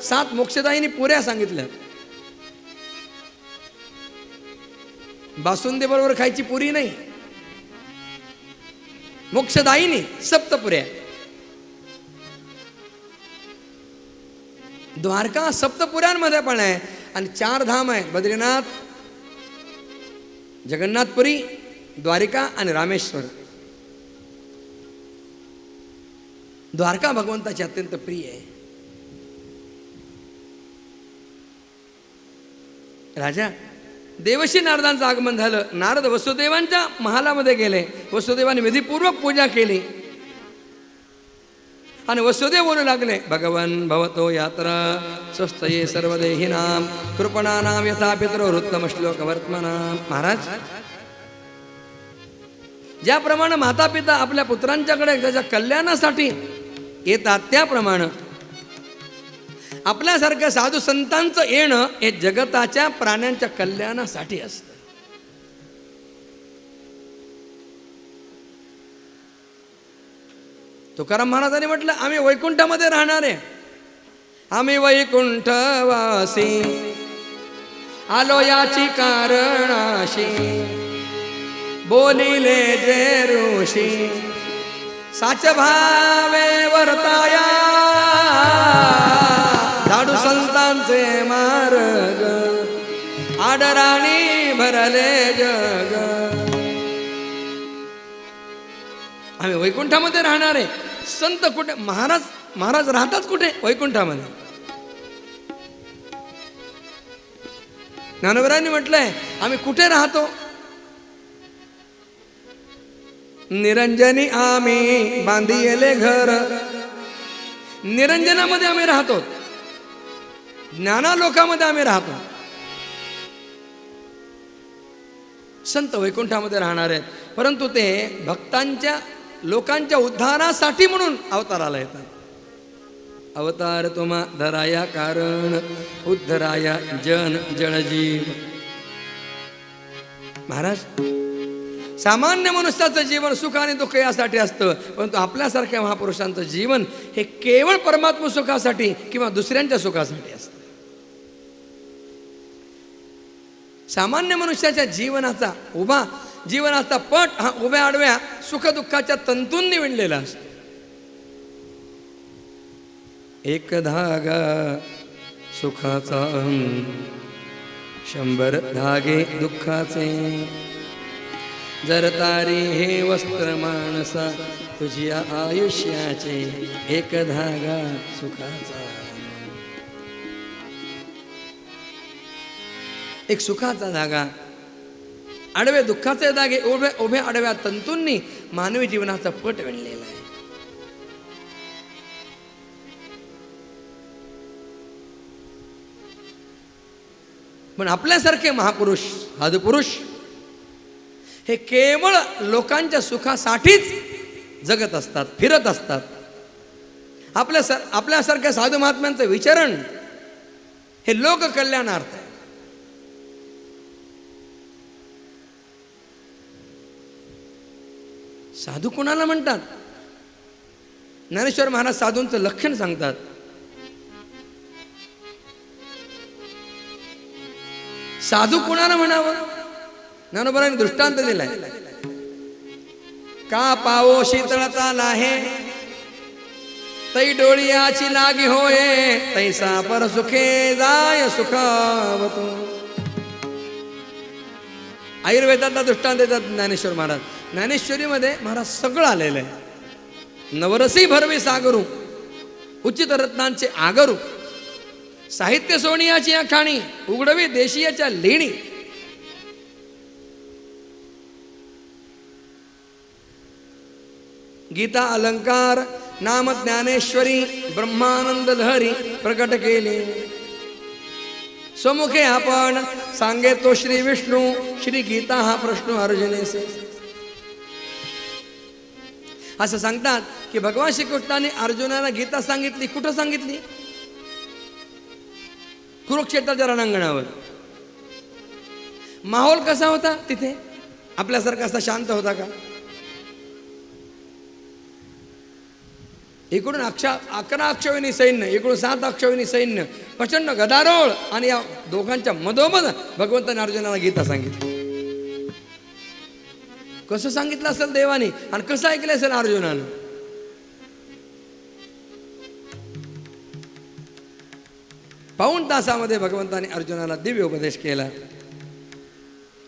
7 मोक्षदायिनी पुऱ्या सांगितल्या. बासुंदी बरोबर खायची पुरी नाही, मोक्षदायिनी सप्तपुऱ्या. द्वारका सप्तपुऱ्यांमध्ये पण आहे आणि 4 धाम आहेत. बद्रीनाथ, जगन्नाथपुरी, द्वारिका आणि रामेश्वर. द्वारका भगवंताची अत्यंत प्रिय आहे. राजा देवशी नारदांचं आगमन झालं. नारद वसुदेवांच्या महालामध्ये गेले. वसुदेवाने विधिपूर्वक पूजा केली आणि वसुदेव बोलू लागले, भगवन भवतो यात्रा स्वस्तये सर्वदेहिनाम कृपणानाम यथा पितरोरुत्तम श्लोक वर्तमानाम. महाराज, ज्याप्रमाणे माता पिता आपल्या पुत्रांच्याकडे त्याच्या कल्याणासाठी येतात, त्याप्रमाणे आपल्यासारख्या साधू संतांचं येणं हे जगताच्या प्राण्यांच्या कल्याणासाठी असतं. तुकाराम महाराजांनी म्हटलं, आम्ही वैकुंठामध्ये राहणार आहे. आम्ही वैकुंठवासी आलो याची कारणाशी, बोलिले जे ऋषी साच भावे वर्ताया, झाडू संतांचे मार्ग आदराणी भरले जग. आम्ही वैकुंठामध्ये राहणार आहे. संत कुठे? महाराज राहतात कुठे? वैकुंठामध्ये. ज्ञानोबरांनी म्हटलंय, आम्ही कुठे राहतो? निरंजनी आम्ही बांधिले घर. निरंजनामध्ये आम्ही राहतो, ज्ञानालोकामध्ये आम्ही राहतो. संत वैकुंठामध्ये राहणार आहेत, परंतु ते भक्तांच्या लोकांच्या उद्धारासाठी म्हणून अवताराला येतात. अवतार तुम्हा धराया कारण उद्धराया जन जळजीव. महाराज, सामान्य मनुष्याचं जीवन सुख आणि दुःख यासाठी असतं, परंतु आपल्यासारख्या महापुरुषांचं जीवन हे केवळ परमात्म सुखासाठी किंवा दुसऱ्यांच्या सुखासाठी असतं. सामान्य मनुष्याच्या जीवनाचा पट हा उभ्या आडव्या सुखदुःखाच्या तंतूंनी विणलेला असतो. एक धागा सुखाचा, 100 धागे दुःखाचे. जर तारी हे वस्त्र माणसा तुझी आयुष्याचे, एक धागा सुखाचा. एक सुखाचा धागा, आडवे दुःखाचे धागे उभ्या आडव्या तंतूंनी मानवी जीवनाचा पट विणलेला आहे. पण आपल्यासारखे महापुरुष साधुपुरुष हे केवळ लोकांच्या सुखासाठीच जगत असतात, फिरत असतात. आपल्यासारख्या साधू महात्म्यांचं विचरण हे लोककल्याणार्थ आहे. साधू कोणाला म्हणतात? ज्ञानेश्वर महाराज साधूंचं लक्षण सांगतात. साधू कोणाला म्हणावं? ज्ञानोबरांनी दृष्टांत दिलाय. का पावो शीतळता लाहे, तै डोळियाची लागी होय, तैसा पर सुखे जाय सुखावतो. आयुर्वेदातला दृष्टांत देतात ज्ञानेश्वर महाराज. ज्ञानेश्वरीमध्ये महाराज सगळं आलेलं आहे. नवरसी भरवी सागरू, उचित रत्नांचे आगरू, साहित्य सोनियाची आखाणी, उघडवी देशीयाच्या लेणी. गीता अलंकार नाम ज्ञानेश्वरी ब्रह्मानंद लहरी प्रकट केले. स्वमुखे आपण सांगे तो श्री विष्णू, श्री गीता हा प्रश्न अर्जुनेसे. असं सांगतात की भगवान श्रीकृष्णाने अर्जुनाला गीता सांगितली. कुठं सांगितली? कुरुक्षेत्राच्या रणांगणावर. माहोल कसा होता तिथे? आपल्यासारखा असा शांत होता का? इकडून 11 अक्षविनी सैन्य, इकडून 7 अक्षविनी सैन्य, प्रचंड गदारोळ, आणि या दोघांच्या मधोमध भगवंताने अर्जुनाला गीता सांगितली. कसं सांगितलं असेल देवाने आणि कसं ऐकलं असेल अर्जुनानं? पाऊण तासामध्ये भगवंताने अर्जुनाला दिव्य उपदेश केला.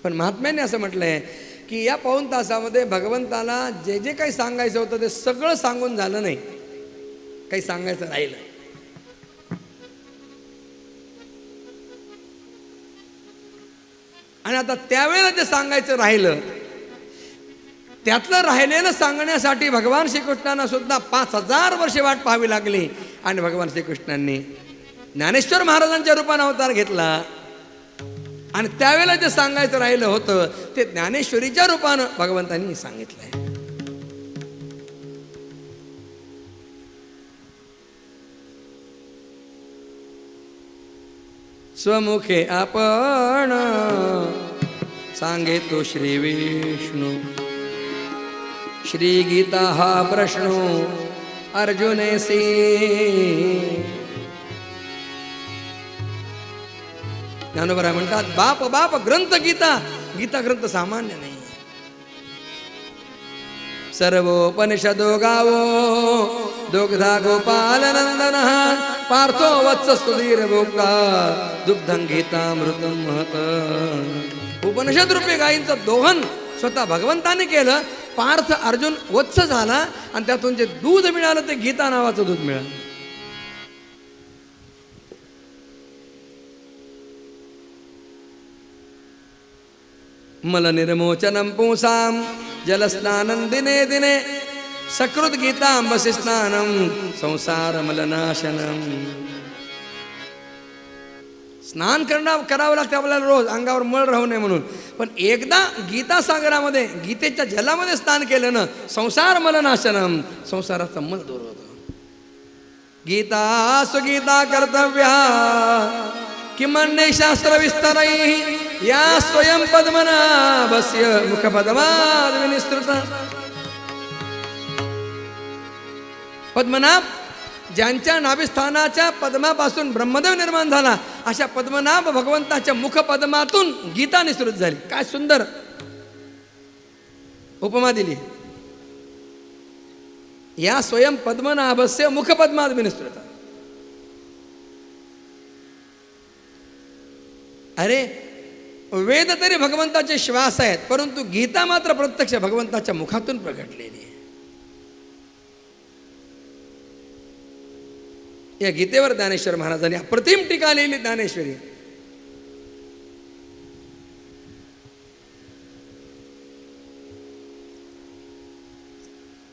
पण महात्म्याने असं म्हटलंय की या पाऊण तासामध्ये भगवंताला जे जे काही सांगायचं होतं ते सगळं सांगून झालं नाही, काही सांगायचं राहिलं. आणि आता त्यावेळेला जे सांगायचं राहिलं त्यातलं राहिलेलं सांगण्यासाठी भगवान श्रीकृष्णांना सुद्धा 5000 वर्षे वाट पाहावी लागली. आणि भगवान श्रीकृष्णांनी ज्ञानेश्वर महाराजांच्या रूपाने अवतार घेतला आणि त्यावेळेला जे सांगायचं राहिलं होतं ते ज्ञानेश्वरीच्या रूपानं भगवंतांनी सांगितलंय. स्वमुखे आपण सांगे तो श्री विष्णू. श्री गीता हा प्रश्नो अर्जुनेसी. ज्ञानोबा म्हणतात बाप बाप ग्रंथ गीता. गीता ग्रंथ सामान्य नाही. सर्वोपनिषदो गावो दुग्धा गोपाल नंदन पार्थो वत्स सुधीर भोका दुग्धं गीतामृतं महत. उपनिषद रूपी गायींचं दोहन स्वतः भगवंताने केलं. पार्थ अर्जुन वत्स झाला आणि त्यातून जे दूध मिळालं ते गीता नावाचं दूध मिळालं. मल निर्मोचनं पुंसां जलस्नानं दिने दिने सकृत गीतांबसी स्नानं संसार मलनाशनम. स्नान करावं लागतं आपल्याला रोज अंगावर मळ राहू नये म्हणून. पण एकदा गीता सागरामध्ये गीतेच्या जलामध्ये स्नान केलं ना संसार मलनाशनम संसाराचा मल दूर होतो. गीता सुगीता कर्तव्या किमन्ये शास्त्र विस्तरैः या स्वयं पद्मनाभस्य मुखपद्माद् विनिसृता. पद्मनाभ ज्यांच्या नाभिस्थानाच्या पद्मापासून ब्रह्मदेव निर्माण झाला अशा पद्मनाभ भगवंताच्या मुखपद्मातून गीता निसृत झाली. काय सुंदर उपमा दिली. या स्वयं पद्मनाभस्य मुखपद्मात विनिसृत. अरे वेद तरी भगवंताचे श्वास आहेत परंतु गीता मात्र प्रत्यक्ष भगवंताच्या मुखातून प्रगटलेली आहे. या गीतेवर ज्ञानेश्वर महाराजांनी अप्रतिम टीका लिहिली. ज्ञानेश्वरी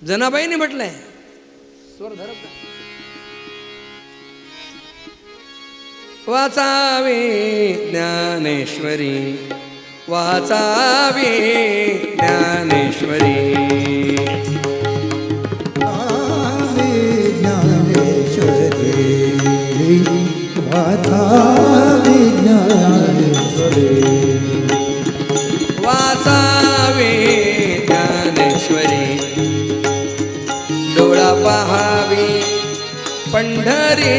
जनाबाईंनी म्हटलंय स्वर धरत वाचावे ज्ञानेश्वरी वाचावे ज्ञानेश्वरी वाचावे ज्ञानेश्वरी वाचावे ज्ञानेश्वरी. डोळा पहावी पंढरी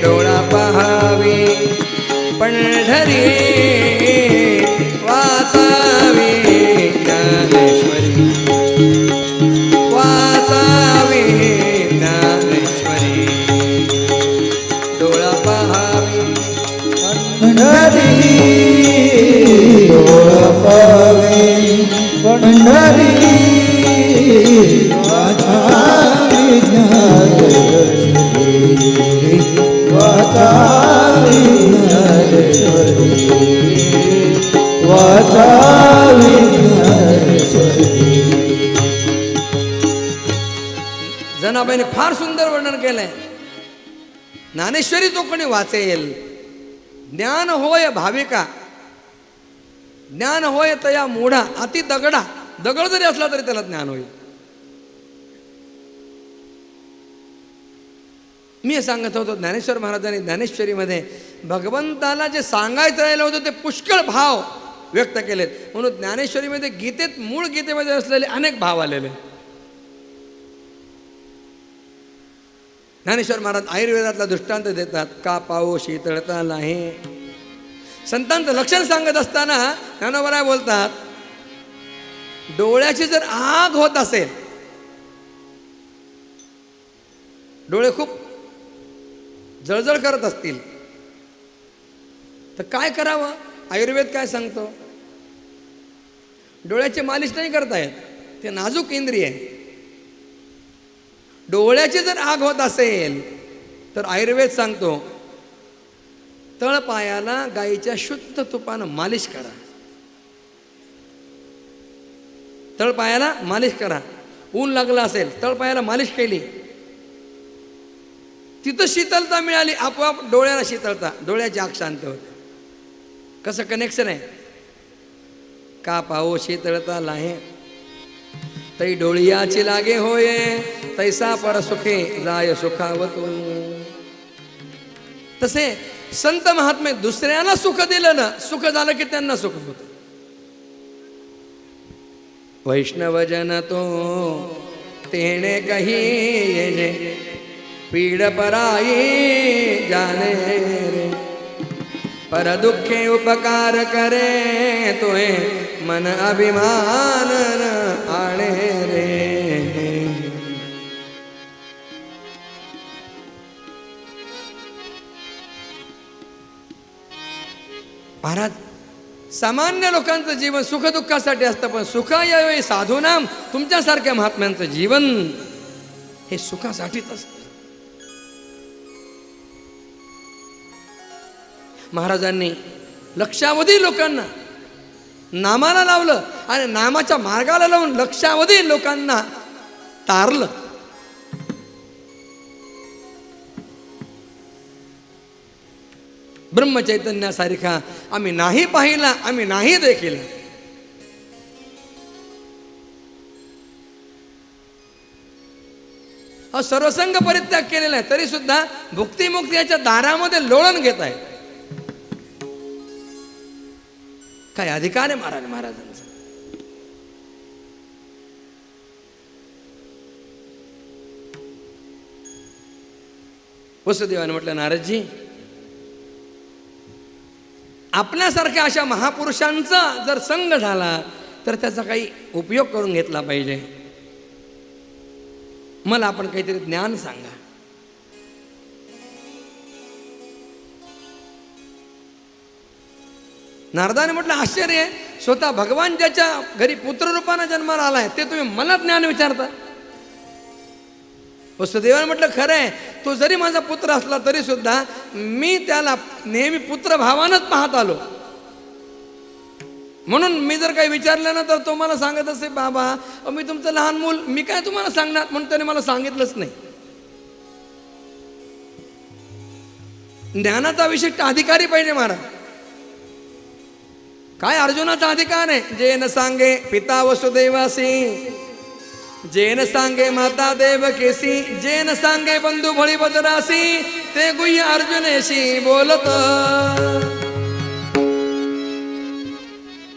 डोळा पहावी पंढरी वाचावे ज्ञानेश्वरी वाचावे ज्ञानेश्वरी. डोळा पहावी पंढरी डोळा पहावी पंढरी वाचावी ज्ञानेश्वरी वाचावी ज्ञानेश्वरी वाचावी ज्ञानेश्वरी. जनाबाईने फार सुंदर वर्णन केलंय. ज्ञानेश्वरी तो कोणी वाचेल ज्ञान होय भाविका ज्ञान होय तया मूढा अति दगडा. दगड जरी असला तरी त्याला ज्ञान होईल. मी हे सांगत होतो ज्ञानेश्वर महाराजांनी ज्ञानेश्वरीमध्ये भगवंताला जे सांगायचं राहिलं होतं ते पुष्कळ भाव व्यक्त केलेत. म्हणून ज्ञानेश्वरीमध्ये गीतेत मूळ गीतेमध्ये असलेले अनेक भाव आलेले. ज्ञानेश्वर महाराज आयुर्वेदातला दृष्टांत देतात. का पाऊ शीतळता नाही. संतांचं लक्षण सांगत असताना ज्ञानोबराय बोलतात डोळ्याची जर आग होत असेल डोळे खूप जळजळ करत असतील तर काय करावं. आयुर्वेद काय सांगतो डोळ्याची मालिश नाही करता येत. ते नाजूक इंद्रिय आहे. डोळ्याची जर आग होत असेल तर आयुर्वेद सांगतो तळपायाला गाईच्या शुद्ध तुपानं मालिश करा. तळपायाला मालिश करा. ऊन लागलं असेल, तळपायाला मालिश केली, तिथं शीतलता मिळाली, आपोआप डोळ्याला शीतलता, डोळ्याची आग शांत होते. कसं कनेक्शन आहे? का पाहो शीतलता लाहे तै डोळियाची लागे होये, तैसा पर सुखे जाय सुखावतो. तसे संत महात्मे दुसऱ्याला सुख दिलं ना, सुख झालं की त्यांना सुख होतं. वैष्णवजन तो तेणे कही येजे, पीड पराई जाने रे. पर दुखे उपकार करे, तोहे मन अभिमान न आणे रे. महाराज, सामान्य लोकांचं जीवन सुखदुःखासाठी असतं, पण सुखायावेळी साधूनाम तुमच्यासारख्या महात्म्यांचं जीवन हे सुखासाठीच असतं. महाराजांनी लक्षावधी लोकांना नामाला लावलं आणि नामाच्या मार्गाला लावून लक्षावधी लोकांना तारलं. ब्रह्मचैतन्यासारखा आम्ही नाही पाहिला, आम्ही नाही देखील. हा सर्वसंग परित्याग केलेला आहे, तरी सुद्धा भुक्तिमुक्ती याच्या दारामध्ये लोळण घेत आहे. काय अधिकार आहे महाराजांचा? वसुदेवाने म्हटलं, नारदजी, आपल्यासारख्या अशा महापुरुषांचा जर संग झाला तर त्याचा काही उपयोग करून घेतला पाहिजे. मला आपण काहीतरी ज्ञान सांगा. नारदाने म्हटलं, आश्चर्य आहे, स्वतः भगवान ज्याच्या घरी पुत्ररूपानं जन्माला आलाय ते तुम्ही मला ज्ञान विचारता. वसुदेवाने म्हटलं, खरं आहे, तो जरी माझा पुत्र असला तरी सुद्धा मी त्याला नेहमी पुत्र भावानंच पाहत आलो. म्हणून मी जर काही विचारलं ना तर तो मला सांगत असे, बाबा मी तुमचं लहान मूल, मी काय तुम्हाला सांगणार, म्हणून त्याने मला सांगितलंच नाही. ज्ञानाचा विशिष्ट अधिकारी पाहिजे महाराज. काय अर्जुनाचा अधिकार आहे? जे न सांगे पिता वसुदेवासी, जे न सांगे माता देवकेसी, जे न सांगे बंधू भळी बदरासी, ते गुह्य अर्जुनेशी बोलत.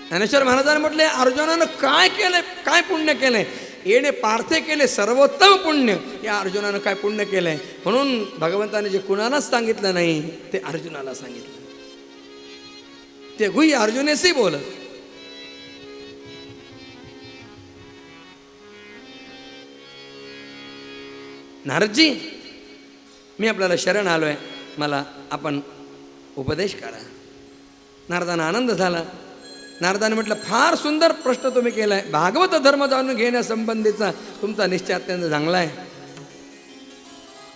ज्ञानेश्वर महाराजांनी म्हटले, अर्जुनानं काय केलंय, काय पुण्य केलंय? येणे पार्थे केले सर्वोत्तम पुण्य. या अर्जुनानं काय पुण्य केलंय? म्हणून भगवंताने जे कुणालाच सांगितलं नाही ते अर्जुनाला सांगितलं. ते गुह्य अर्जुनेशी बोलत. नारदजी, मी आपल्याला शरण आलोय, मला आपण उपदेश करा. नारदांना आनंद झाला. नारदाने म्हटलं, फार सुंदर प्रश्न तुम्ही केलाय. भागवत धर्म जाणून घेण्यासंबंधीचा तुमचा निश्चय अत्यंत चांगला आहे.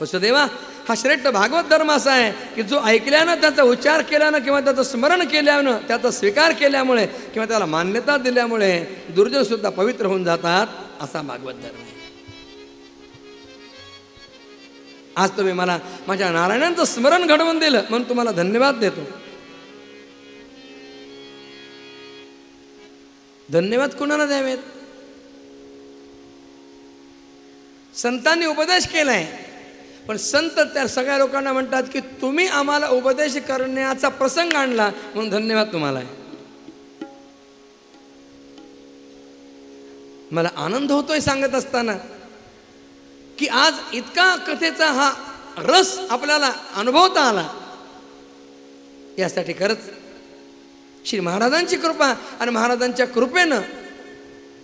वसुदेवा, हा श्रेष्ठ भागवत धर्म असा आहे की जो ऐकल्यानं, त्याचा उच्चार केल्यानं किंवा त्याचं स्मरण केल्यानं, त्याचा स्वीकार केल्यामुळे किंवा त्याला मान्यता दिल्यामुळे दुर्जन सुद्धा पवित्र होऊन जातात, असा भागवत धर्म आहे. आज तुम्ही मला माझ्या नारायणांचं स्मरण घडवून दिलं म्हणून तुम्हाला धन्यवाद देतो. धन्यवाद कुणाला द्यावेत? संतांनी उपदेश केलाय, पण संत त्या सगळ्या लोकांना म्हणतात की तुम्ही आम्हाला उपदेश करण्याचा प्रसंग आणला म्हणून धन्यवाद तुम्हाला आहे. मला आनंद होतोय सांगत असताना की आज इतका कथेचा हा रस आपल्याला अनुभवता आला. यासाठी खरंच श्री महाराजांची कृपा आणि महाराजांच्या कृपेनं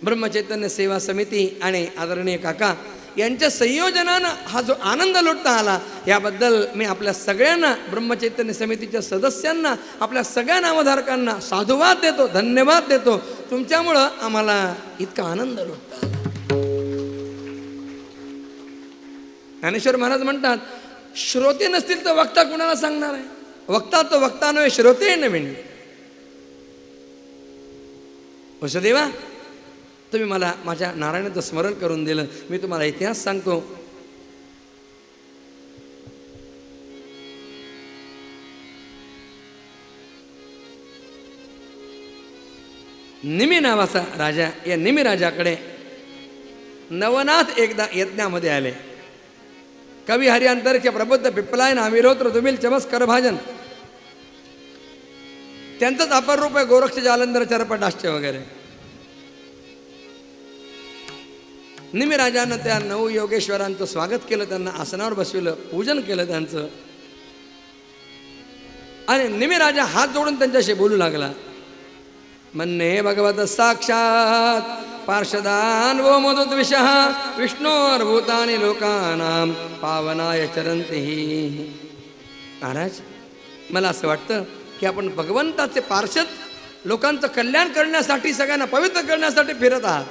ब्रह्मचैतन्य सेवा समिती आणि आदरणीय काका यांच्या संयोजनानं हा जो आनंद लुटता आला, याबद्दल मी आपल्या सगळ्यांना, ब्रह्मचैतन्य समितीच्या सदस्यांना, आपल्या सगळ्या नामधारकांना साधुवाद देतो, धन्यवाद देतो. तुमच्यामुळं आम्हाला इतका आनंद लुटता आला. ज्ञानेश्वर महाराज म्हणतात, श्रोते नसतील तर वक्ता कुणाला सांगणार आहे? वक्ता तो वक्ता नव्हे श्रोते नवीन. वसुदेवा, तुम्ही मला माझ्या नारायणाचं स्मरण करून दिलं. मी तुम्हाला इतिहास सांगतो. निमी नावाचा राजा, या निमी राजाकडे नवनाथ एकदा यज्ञामध्ये आले. कवी हरिअंतरिक्ष प्रबुद्ध पिप्पलायन अविरोत्र दुमिल चमस्कर भाजन, त्यांचंच अपर रूप आहे गोरक्ष जालंधर चरपटाश्च वगैरे. निमी राजानं त्या नऊ योगेश्वरांचं स्वागत केलं, त्यांना आसनावर बसविलं, पूजन केलं त्यांचं. आणि निमी राजा हात जोडून त्यांच्याशी बोलू लागला. मन्ने भगवत साक्षात पार्षदान वो मधुद्विषः विष्णोर्भूतानि लोकानां पावनाय चरन्ति. महाराज, मला असं वाटतं की आपण भगवंताचे पार्षद, लोकांचं कल्याण करण्यासाठी, सगळ्यांना पवित्र करण्यासाठी फिरत आहात.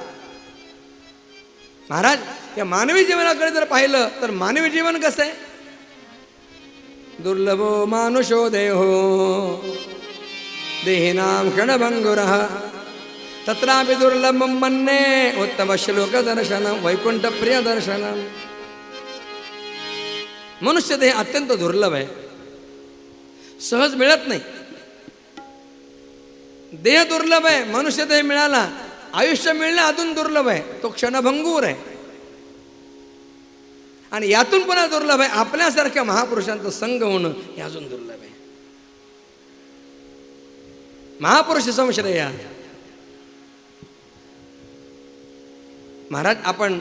महाराज, या मानवी जीवनाकडे जर पाहिलं तर मानवी जीवन कसं आहे? दुर्लभो मानुषो देहो देहिनां क्षणभंगुरः तत्रापि दुर्लभं मन्ये उत्तम श्लोक दर्शनम वैकुंठ प्रिय दर्शनम. मनुष्य देह अत्यंत दुर्लभ आहे, सहज मिळत नाही. देह दुर्लभ आहे, मनुष्य देह मिळाला. आयुष्य मिळणं अजून दुर्लभ आहे, तो क्षणभंगूर आहे. आणि यातून पुन्हा दुर्लभ आहे आपल्यासारख्या महापुरुषांचं संग होणं, हे अजून दुर्लभ आहे. महापुरुष संश्रया. महाराज, आपण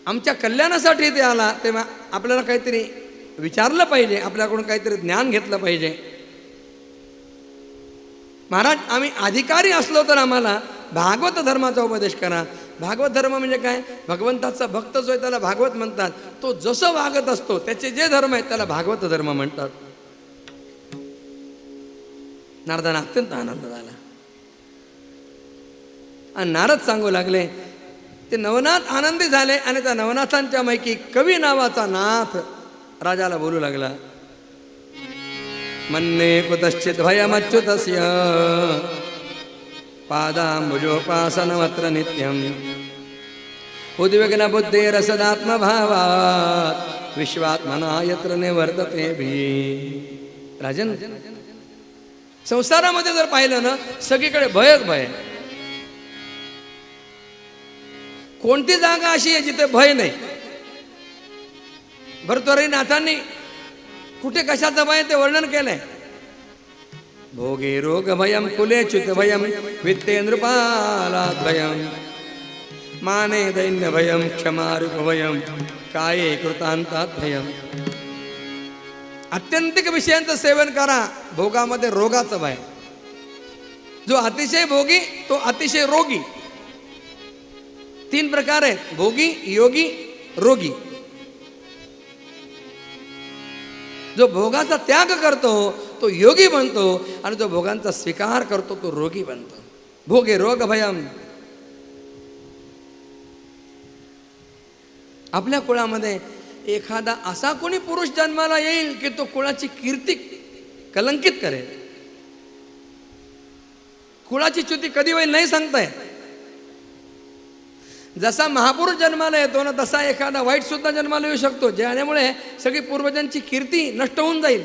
आमच्या कल्याणासाठी ते आला, तेव्हा आपल्याला काहीतरी विचारलं पाहिजे, आपल्याकडून काहीतरी ज्ञान घेतलं पाहिजे. महाराज, आम्ही अधिकारी असलो तर आम्हाला भागवत धर्माचा उपदेश करा. भागवत धर्म म्हणजे काय? भगवंताचा भक्त जो आहे त्याला भागवत म्हणतात. तो जसं वागत असतो, त्याचे जे धर्म आहेत त्याला भागवत धर्म म्हणतात. नारदांना अत्यंत आनंद झाला आणि नारद सांगू लागले. ते नवनाथ आनंदी झाले आणि त्या नवनाथांच्या पैकी कवी नावाचा नाथ राजाला बोलू लागला. मन्ये कुतश्चित भयमच्युतस्य पादाम्बुजोपासनमत्र नित्यम् उद्विग्न बुद्धिरसदात्मभावात् विश्वात्मना यत्र निवर्तते भी. राजन, संसारामध्ये जर पाहिलं ना, सगळीकडे भयच भय. कोणती जागा अशी आहे जिथे भय नाही? भर्तृहरीनाथांनी कुठे कशाचं भय ते वर्णन केलंय. भोगे रोग भयम कुले च्युत भयम वित्ते नृपालात् भयम माने दैन्य भयम क्षमारूप भयम काये कृतांतात भयम. आत्यंतिक विषयांचं सेवन करा, भोगामध्ये रोगाचं भय. जो अतिशय भोगी तो अतिशय रोगी. तीन प्रकार आहेत: भोगी, योगी, रोगी. जो भोगाचा त्याग करतो तो योगी बनतो आणि जो भोगांचा स्वीकार करतो तो रोगी बनतो. भोगे रोग भयम. आपल्या कुळामध्ये एखादा असा कोणी पुरुष जन्माला येईल की तो कुळाची कीर्ती कलंकित करेल. कुळाची च्युती कधी होईल नाही सांगताय. जसा महापुरुष जन्माला येतो ना, तसा एखादा वाईट सुद्धा जन्माला येऊ शकतो, ज्यामुळे सगळी पूर्वजांची कीर्ती नष्ट होऊन जाईल.